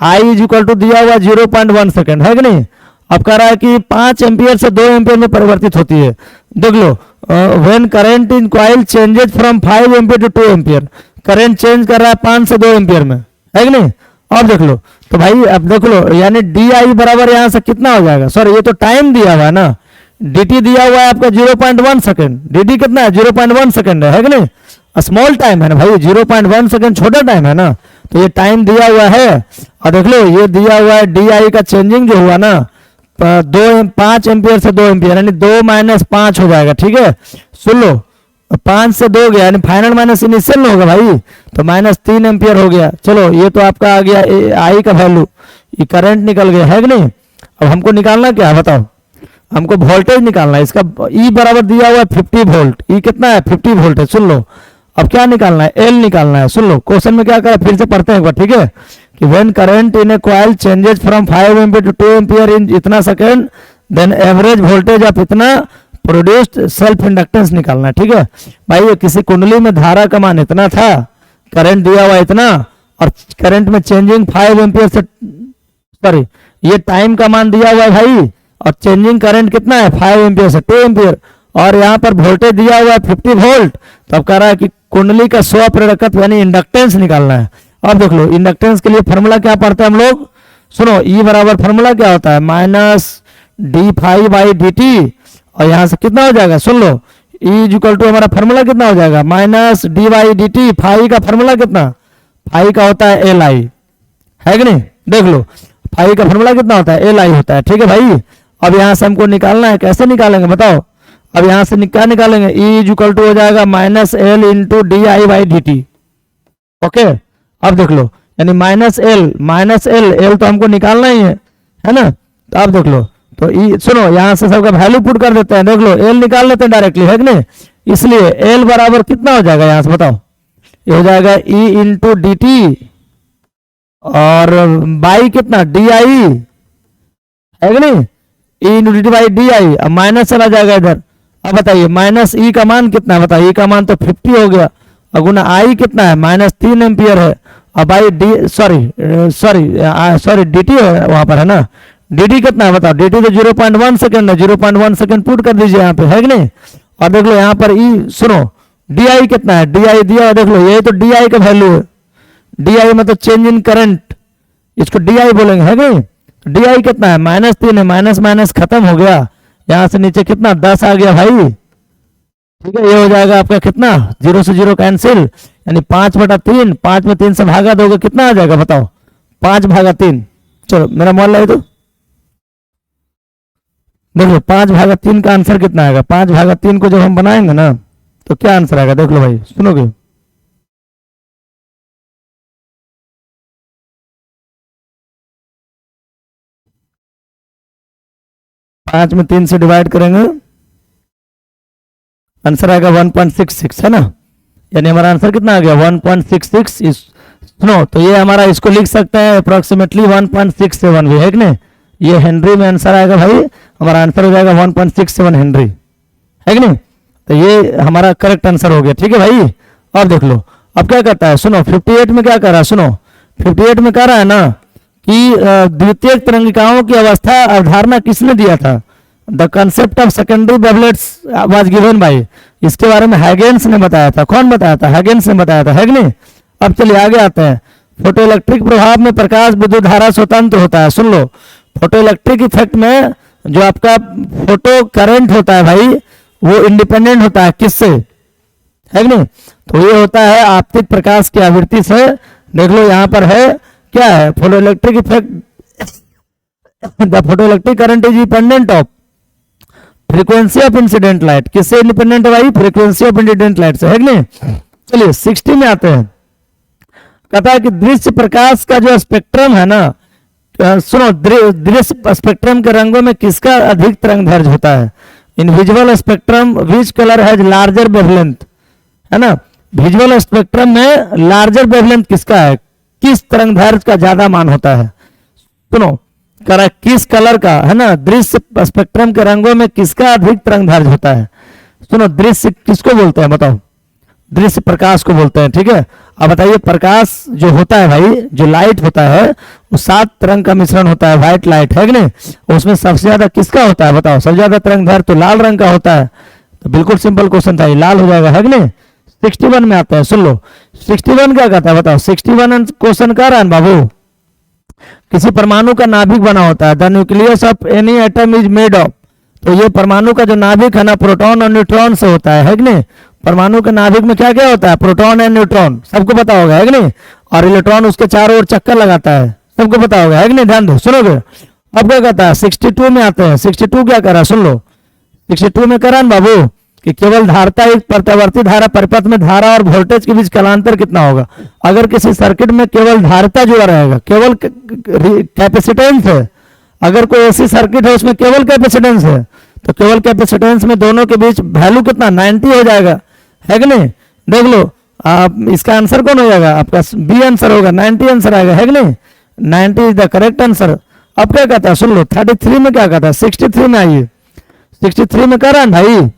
I is equal to दिया हुआ 0.1 सेकेंड, है कि नहीं। अब कह रहा है कि 5 एम्पियर से 2 एम्पियर में परिवर्तित होती है। देख लो, when current in coil changes from 5 ampere to 2 ampere, current change कर रहा है 5 से 2 एम्पियर में, है कि नहीं। अब देख लो, तो भाई अब देख लो, यानी डी आई बराबर यहाँ से कितना हो जाएगा, सॉरी ये तो टाइम दिया हुआ है ना, dt दिया हुआ है आपका 0.1 सेकेंड, dt कितना है 0.1 सेकेंड है कि नहीं, स्मॉल टाइम है ना भाई, 0.1 सेकेंड छोटा टाइम है ना, तो ये टाइम दिया हुआ है। और देख लो ये दिया हुआ है डी आई का चेंजिंग जो हुआ ना 5 एम्पियर से 2 एम्पियर, यानी 2 माइनस 5 हो जाएगा, ठीक है। सुन लो, 5 से 2 गया, यानी फाइनल माइनस इनिशियल होगा भाई, तो -3 एम्पियर हो गया। चलो ये तो आपका आ गया आई का वैल्यू, ये करंट निकल गया, है कि नहीं। अब हमको निकालना क्या है बताओ, हमको वोल्टेज निकालना है इसका। ई बराबर दिया हुआ है 50 वोल्ट, ई कितना है 50 वोल्ट है। सुन लो, अब क्या निकालना है, एल निकालना है। सुन लो क्वेश्चन में क्या करा, फिर से पढ़ते हैं एक बार, ठीक है, कि when current in a coil changes from 5 ampere to 2 ampere in इतना second, then average voltage of इतना प्रोड्यूस्ड सेल्फ इंडक्टेंस निकालना है, ठीक है भाई। ये किसी कुंडली में धारा का मान इतना था, करंट दिया हुआ इतना, और करंट में चेंजिंग 5 एम्पियर से, सॉरी ये टाइम का मान दिया हुआ है भाई, और चेंजिंग करंट कितना है 5 एम्पियर से 2 एम्पियर, और यहाँ पर वोल्टेज दिया हुआ है 50 वोल्ट। तो अब कह रहा है कि कुंडली का स्व प्रेरकत्व यानी इंडक्टेंस निकालना है। अब देख लो, इंडक्टेंस के लिए फॉर्मूला क्या पढ़ते हैं हम लोग, सुनो, ई बराबर फॉर्मूला क्या होता है -d∅dt, और यहाँ से कितना हो जाएगा, सुन लो, ई इज इक्वल टू हमारा फॉर्मूला कितना हो जाएगा -d/dt, फाई का फॉर्मूला कितना, फाई का होता है एल आई, है कि नहीं। देख लो फाई का फॉर्मूला कितना होता है, एल आई होता है, ठीक है भाई। अब यहाँ से हमको निकालना है, कैसे निकालेंगे बताओ। अब यहाँ से क्या निकालेंगे, ई इज इक्वल टू हो जाएगा -l इंटू di/dt, ओके। अब देख लो, यानी -l तो हमको निकालना ही है ना। तो अब देख लो, तो ई सुनो, यहाँ से सबका वैल्यू पुट कर देते हैं, देख लो एल निकाल लेते हैं डायरेक्टली, है कि नहीं। इसलिए एल बराबर कितना हो जाएगा, यहाँ से बताओ, ये हो जाएगा ई इंटू डी टी, और बाई कितना डी आई, है कि नहीं, E into D T by D I. अब माइनस चला जाएगा इधर। अब बताइए माइनस ई का मान कितना है, बताइए ई का मान तो 50 हो गया, और गुना आई कितना है -3 एम्पियर है, और by D sorry D T है वहां पर, है ना। डी टी कितना है बताओ, डी टी तो 0.1 सेकेंड है, 0.1 सेकेंड पुट कर दीजिए यहाँ पे, है कि नहीं। और देख लो यहाँ पर ई, सुनो डी आई कितना है, डी आई दिया, देख लो यही तो डी आई का वैल्यू है, डी आई मतलब चेंज इन करंट, इसको डी आई बोलेंगे, है कि नहीं। डी आई कितना है -3 है, माइनस माइनस खत्म हो गया, यहाँ से नीचे कितना 10 आ गया भाई, ठीक है। ये हो जाएगा आपका कितना, 0 से 0 कैंसिल, यानी 5/3, 5 में 3 से भागा दोगे कितना आ जाएगा बताओ, 5/3। चलो मेरा मोबाइल लाई तो देखो 5/3 का आंसर कितना आएगा। 5/3 को जब हम बनाएंगे ना तो क्या आंसर आएगा, देख लो भाई, सुनोगे। पांच में 3 से डिवाइड करेंगे, आंसर आएगा 1.66, है ना। यानी हमारा आंसर कितना आ गया 1.66। सुनो, तो ये हमारा, इसको लिख सकते हैं अप्रोक्सीमेटली 1.67 भी, है कि नहीं। ये हेनरी में आंसर आएगा भाई, हमारा आंसर हो जाएगा 1.67 हेनरी, है कि नहीं। तो ये हमारा करेक्ट आंसर हो गया, ठीक है भाई। अब देख लो अब क्या कहता है, सुनो 58 में क्या कर रहा है, सुनो 58 में कह रहा है ना कि द्वितीयक तरंगिकाओं की अवस्था अवधारणा किसने दिया था, the concept of secondary wavelets was given by, इसके बारे में हैगेन्स ने बताया था। कौन बताया था, हैगेन्स ने बताया था, है कि नहीं। अब चलिए आगे आते हैं। फोटो इलेक्ट्रिक प्रभाव में प्रकाश विद्युत धारा स्वतंत्र होता है। सुन लो, फोटो इलेक्ट्रिक इफेक्ट में जो आपका फोटो करंट होता है भाई, वो इंडिपेंडेंट होता है किससे, है कि नहीं। तो ये होता है आपतित प्रकाश की आवृत्ति से। देख लो यहाँ पर है क्या है, photo electric effect, the photo electric current is dependent of frequency of incident light. किससे इंडिपेंडेंट है भाई, फ्रीक्वेंसी ऑफ इंसिडेंट लाइट से, है कि नहीं। चलिए 60 में आते हैं। कहता है कि दृश्य प्रकाश का जो स्पेक्ट्रम है ना, सुनो, दृश्य स्पेक्ट्रम के रंगों में किसका अधिक तरंग दैर्घ्य होता है। इन visual spectrum which colour has larger wavelength, है ना। विजुअल स्पेक्ट्रम में लार्जर वेवलेंथ किसका है, किस तरंग दैर्घ्य का ज्यादा मान होता है। सुनो करा किस कलर का, है ना, दृश्य स्पेक्ट्रम के रंगों में किसका अधिक तरंग दैर्घ्य होता है। सुनो दृश्य किसको बोलते हैं बताओ, दृश्य प्रकाश को बोलते हैं, ठीक है। अब बताइए प्रकाश जो होता है भाई, जो लाइट होता है तो 7 तरंग का मिश्रण होता है व्हाइट लाइट, है कि नहीं। उसमें सबसे ज्यादा किसका होता है बताओ, सबसे ज्यादा तरंग दैर्ध्य तो लाल रंग का होता है। तो बिल्कुल सिंपल क्वेश्चन था, ये लाल हो जाएगा, है कि नहीं। 61 में आता है, सुन लो 61 क्या कहता है बताओ। 61 क्वेश्चन कह रहा है बाबू, किसी परमाणु का नाभिक बना होता है, the nucleus of any atom is made of. तो ये परमाणु का जो नाभिक है ना, प्रोटॉन और न्यूट्रॉन से होता है कि नहीं। परमाणु के नाभिक में क्या क्या होता है, प्रोटॉन एंड न्यूट्रॉन, सबको पता होगा, है कि नहीं। और इलेक्ट्रॉन उसके चारों ओर चक्कर लगाता है, सबको पता होगा, है कि नहीं। ध्यान दो, सुनोगे। अब क्या कहता है 62 में आते हैं। 62 क्या कह रहा है, सुन लो। 62 में कह रहा है बाबू कि केवल धारता एक प्रत्यावर्ती धारा परिपथ में धारा और वोल्टेज के बीच कालांतर कितना होगा। अगर किसी सर्किट में केवल धारिता जुड़ा रहेगा, केवल कैपेसिटेंस है, अगर कोई ऐसी सर्किट है उसमें केवल कैपेसिटेंस है, तो केवल कैपेसिटेंस में दोनों के बीच वैल्यू कितना 90 हो जाएगा, है कि नहीं। देख लो आप, इसका आंसर कौन हो जाएगा आपका, बी आंसर होगा, 90 आंसर आएगा, है कि नहीं। 90 इज द करेक्ट आंसर। अब क्या कहता है सुन लो, 33 में क्या कहता है, 63 में आइए। 63 में कह रहा है भाई,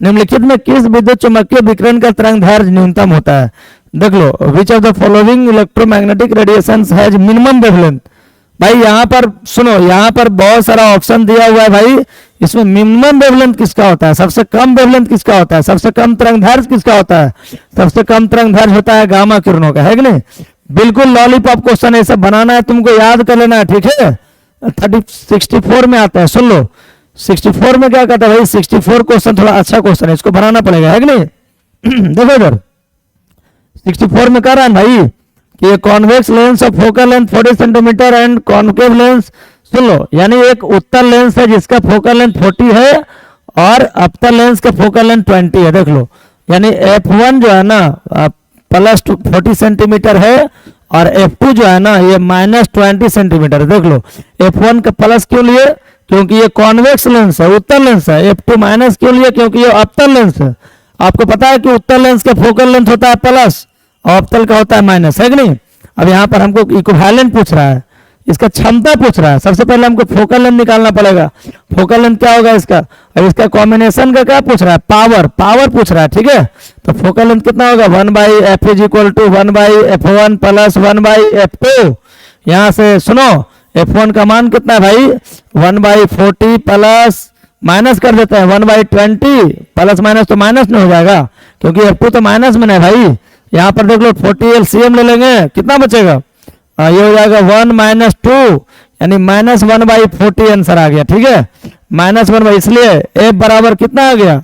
निम्नलिखित में किस विद्युत चुम्बकीय विकिरण का तरंग दैर्ध्य न्यूनतम होता है। देख लो, which of the following electromagnetic radiations has minimum wavelength. भाई यहाँ पर सुनो, यहाँ पर बहुत सारा ऑप्शन दिया हुआ है भाई, इसमें मिनिमम वेवलेंथ किसका होता है, सबसे कम वेवलेंथ किसका होता है, सबसे कम तरंग दैर्ध्य किसका होता है। सबसे कम तरंग दैर्ध्य होता है गामा किरणों का, है कि नहीं। बिल्कुल लॉलीपॉप क्वेश्चन है, सब बनाना है तुमको, याद कर लेना है, ठीक है। 64 में आता है, सुन लो 64 में क्या कहता है भाई। 64 क्वेश्चन थोड़ा अच्छा क्वेश्चन है, इसको बनाना पड़ेगा, है कि नहीं। देखो इधर 64 में कह रहा है भाई कि convex lens of focal length 40 centimetre and concave lens, सुन लो, यानी एक उत्तल लेंस है जिसका फोकल लेंथ 40 है और अवतल लेंस का फोकल लेंथ 20 है। देख लो, यानी F1 जो है ना प्लस 40 सेंटीमीटर है और F2 जो है ना ये -20 सेंटीमीटर। देख लो, F1 का प्लस क्यों लिए, क्योंकि ये कॉन्वेक्स लेंस है, उत्तल लेंस है। F2 माइनस क्यों लिए, क्योंकि ये अवतल लेंस है। आपको पता है कि उत्तल लेंस का फोकल लेंथ होता है प्लस और अवतल का होता है माइनस, है कि नहीं। अब यहाँ पर हमको इक्विवेलेंट पूछ रहा है, इसका क्षमता पूछ रहा है। सबसे पहले हमको फोकल लेंथ निकालना पड़ेगा। फोकल लेंथ क्या होगा इसका, और इसका कॉम्बिनेशन का क्या पूछ रहा है, पावर, पावर पूछ रहा है, ठीक है। तो फोकल लेंथ कितना होगा, 1/f is equal to 1/f1 plus 1/f2। यहाँ से सुनो, F1 का मान कितना है भाई, 1/40 प्लस माइनस कर देते हैं 1/20, प्लस माइनस तो माइनस में हो जाएगा, क्योंकि F2 तो माइनस में है भाई। यहाँ पर देख लो 40 LCM ले लेंगे, कितना बचेगा, ये हो जाएगा 1 - 2, यानी -1/40 आंसर आ गया, ठीक है। -1, इसलिए F बराबर कितना आ गया,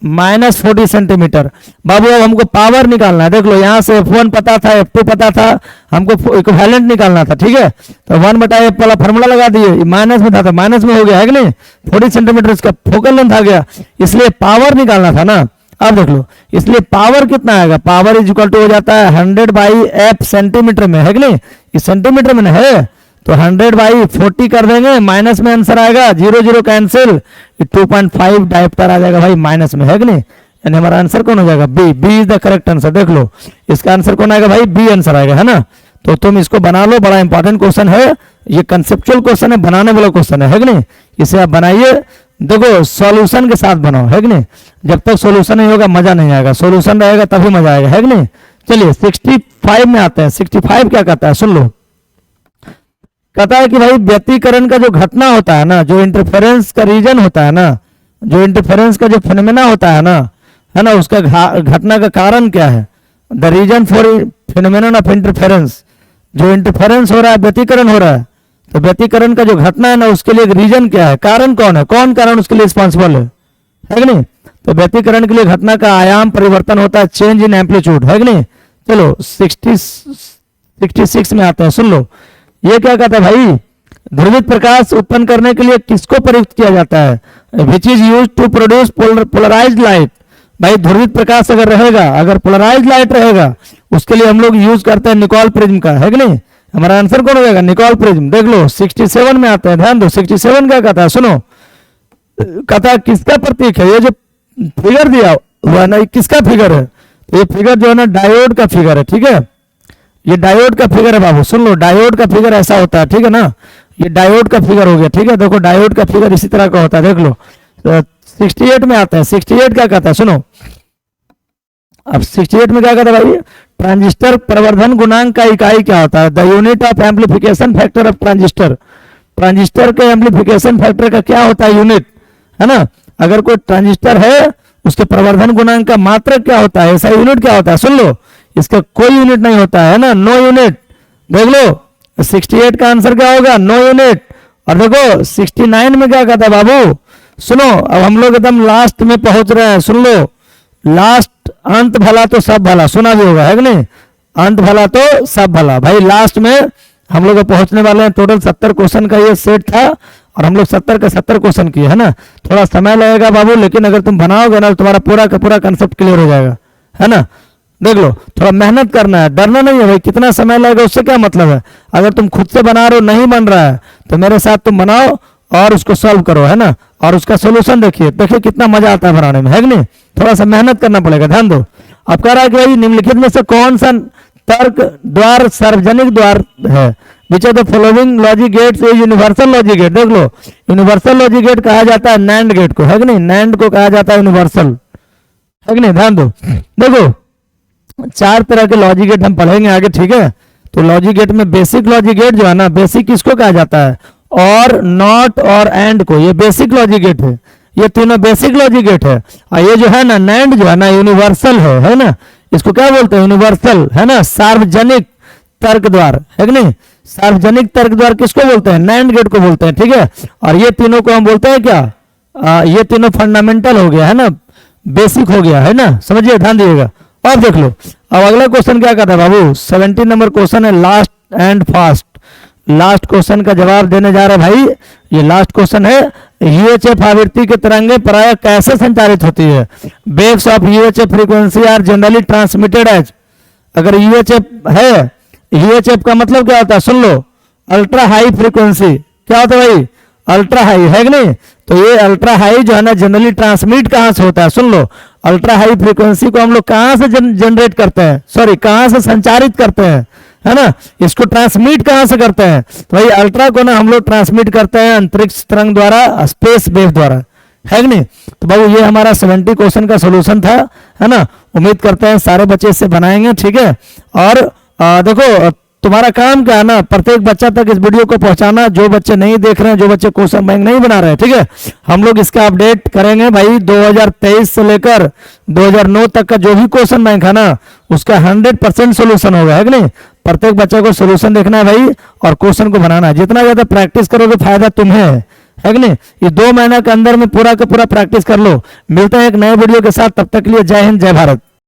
-40 सेंटीमीटर। बाबू अब हमको पावर निकालना है। देख लो, यहाँ से F1 पता था, F2 पता था, हमको इक्विवेलेंट निकालना था, ठीक है। तो 1/f वाला फॉर्मूला लगा दिए, माइनस में था तो माइनस में हो गया, है कि नहीं। 40 सेंटीमीटर इसका फोकल लेंथ आ गया, इसलिए पावर निकालना था ना। अब देख लो, इसलिए पावर कितना आएगा, पावर इज इक्वल टू हो जाता है 100/f सेंटीमीटर में, है कि नहीं। इस सेंटीमीटर में है तो 100/40 कर देंगे, माइनस में आंसर आएगा, 0 0 कैंसिल, 2.5 डायप्टर आ जाएगा भाई माइनस में, है कि नहीं। यानी हमारा आंसर कौन हो जाएगा, B. B is the correct answer. देख लो, इसका आंसर कौन आएगा भाई, बी आंसर आएगा, है ना। तो तुम इसको बना लो, बड़ा इंपॉर्टेंट क्वेश्चन है ये, कंसेप्चुअल क्वेश्चन है, बनाने वाला क्वेश्चन है कि नहीं। इसे आप बनाइए, देखो सॉल्यूशन के साथ बनाओ, है कि नहीं। जब तक सॉल्यूशन नहीं होगा मजा नहीं आएगा, सॉल्यूशन रहेगा तभी मजा आएगा, है कि नहीं। चलिए 65 में आते हैं। 65 क्या कहता है, सुन लो। कहता है कि भाई व्यतिकरण का जो घटना होता है ना, जो इंटरफेरेंस का रीजन होता है ना, जो इंटरफेरेंस का जो फिनोमेना होता है ना, उसका घटना का कारण क्या है, the reason for phenomenon of interference. जो इंटरफेरेंस हो रहा है, व्यतिकरण हो रहा है, तो व्यतिकरण का जो घटना है ना उसके लिए एक रीजन क्या है, कारण कौन है, कौन कारण उसके लिए रिस्पॉन्सिबल है कि नहीं। तो व्यतिकरण के लिए घटना का आयाम परिवर्तन होता है, चेंज इन एम्पलीट्यूड, है कि नहीं। चलो 66 में आते हैं, सुन लो। ये क्या कहता है भाई, ध्रुवित प्रकाश उत्पन्न करने के लिए किसको प्रयुक्त किया जाता है, which is use to produce polarised light. भाई ध्रुवित प्रकाश अगर रहेगा, अगर पोलराइज्ड लाइट रहेगा, उसके लिए हम लोग यूज करते हैं निकोल प्रिज्म का, है कि नहीं। हमारा आंसर कौन हो जाएगा, निकोल प्रिज्म। देख लो 67 में आते हैं, ध्यान दो। 67 क्या कहता है, सुनो। कहता है किसका प्रतीक है, ये जो फिगर दिया हुआ ना, किसका फिगर है, ये फिगर जो है ना डायोड का फिगर है, ठीक है। ये डायोड का फिगर है बाबू, सुन लो, डायोड का फिगर ऐसा होता है, ठीक है ना। ये डायोड का फिगर हो गया, ठीक है। देखो डायोड का फिगर इसी तरह का होता है, देख लो। 68 में आता है। 68 क्या कहता है, सुनो। अब 68 में क्या कहता है भाई, ट्रांजिस्टर प्रवर्धन गुणांक का इकाई क्या होता है, the unit of amplification factor of transistor. Transistor के एम्पलीफिकेशन फैक्टर का क्या होता है, यूनिट, है ना। अगर कोई ट्रांजिस्टर है उसके प्रवर्धन गुणांक का मात्रक क्या होता है, ऐसा यूनिट क्या होता है, सुन लो, इसका कोई यूनिट नहीं होता है ना, नो यूनिट। देख लो 68 का आंसर क्या होगा, नो यूनिट। और देखो 69 में क्या कहता है बाबू, सुनो, अब हम लोग एकदम लास्ट में पहुंच रहे हैं, सुन लो, लास्ट, अंत भला तो सब भला, सुना भी होगा है कि नहीं, अंत भला तो सब भला। भाई लास्ट में हम लोग पहुंचने वाले हैं। टोटल 70 क्वेश्चन का ये सेट था और हम लोग 70 के 70 क्वेश्चन किए, है ना। थोड़ा समय लगेगा बाबू, लेकिन अगर तुम बनाओगे ना तो तुम्हारा पूरा का पूरा कंसेप्ट क्लियर हो जाएगा, है ना। देख लो, थोड़ा मेहनत करना है, डरना नहीं है भाई, कितना समय लगेगा उससे क्या मतलब है। अगर तुम खुद से बना रहे हो, नहीं बन रहा है, तो मेरे साथ तुम बनाओ और उसको सॉल्व करो, है ना, और उसका सोल्यूशन देखिए, देखिए कितना मजा आता है बनाने में, है कि नहीं। थोड़ा सा मेहनत करना पड़ेगा, ध्यान दो। अब कह रहा है कि भाई निम्नलिखित में से कौन सा तर्क द्वार सार्वजनिक द्वार है, which of the following logic gates is universal logic gate. देख लो, यूनिवर्सल लॉजिक गेट कहा जाता है नैंड गेट को, है कि नहीं, नैंड को कहा जाता है यूनिवर्सल, है कि नहीं, ध्यान दो। देखो 4 तरह के लॉजिक गेट हम पढ़ेंगे आगे, ठीक है। तो लॉजिक गेट में बेसिक लॉजिक गेट जो है ना, बेसिक किसको कहा जाता है, और नॉट और एंड को, ये बेसिक लॉजिक गेट है, ये तीनों बेसिक लॉजिक गेट है। और ये जो है ना नैंड जो है ना यूनिवर्सल है ना, इसको क्या बोलते हैं, यूनिवर्सल, है ना, सार्वजनिक तर्क द्वार, है कि नहीं। सार्वजनिक तर्क द्वार किसको बोलते हैं, नैंड गेट को बोलते हैं, ठीक है। और ये तीनों को हम बोलते हैं क्या, ये तीनों फंडामेंटल हो गया, है ना, बेसिक हो गया, है ना, समझिए, ध्यान दीजिएगा। अब देख लो, अब अगला क्वेश्चन क्या कहता है बाबू, 70 नंबर क्वेश्चन है, last and fast. Last question का जवाब देने जा रहे भाई, ये लास्ट क्वेश्चन है। यूएचएफ आवृत्ति के तरंगे प्रायः कैसे संचारित होती है, waves of UHF frequency are generally transmitted as. अगर यूएचएफ है, यूएचएफ का मतलब क्या होता है, सुन लो, अल्ट्रा हाई फ्रीक्वेंसी, क्या होता है भाई, अल्ट्रा हाई, है कि नहीं। तो ये अल्ट्रा हाई जो है ना जनरली ट्रांसमिट कहां से होता है, सुन लो, अल्ट्रा हाई फ्रीक्वेंसी को हम लोग कहां से जनरेट करते हैं, सॉरी कहां से संचारित करते हैं, है ना, इसको ट्रांसमिट कहां से करते हैं, तो भाई अल्ट्रा को ना हम लोग ट्रांसमिट करते हैं अंतरिक्ष तरंग द्वारा, स्पेस वेव द्वारा, है कि नहीं। तो बाबू ये हमारा 70 क्वेश्चन का सोल्यूशन था, है ना। उम्मीद करते हैं सारे बच्चे इससे बनाएंगे, ठीक है। और देखो तुम्हारा काम क्या है ना, प्रत्येक बच्चा तक इस वीडियो को पहुंचाना, जो बच्चे नहीं देख रहे हैं, जो बच्चे क्वेश्चन बैंक नहीं बना रहे हैं, ठीक है। हम लोग इसका अपडेट करेंगे भाई, 2023 से लेकर 2009 तक का जो भी क्वेश्चन बैंक है ना, उसका 100% सोल्यूशन होगा, है कि नहीं। प्रत्येक बच्चे को सोल्यूशन देखना है भाई, और क्वेश्चन को बनाना है। जितना ज्यादा प्रैक्टिस करोगे फायदा तुम्हें है कि नहीं। ये 2 महीने के अंदर में पूरा का पूरा प्रैक्टिस कर लो। मिलते हैं एक नए वीडियो के साथ, तब तक के लिए जय हिंद, जय भारत।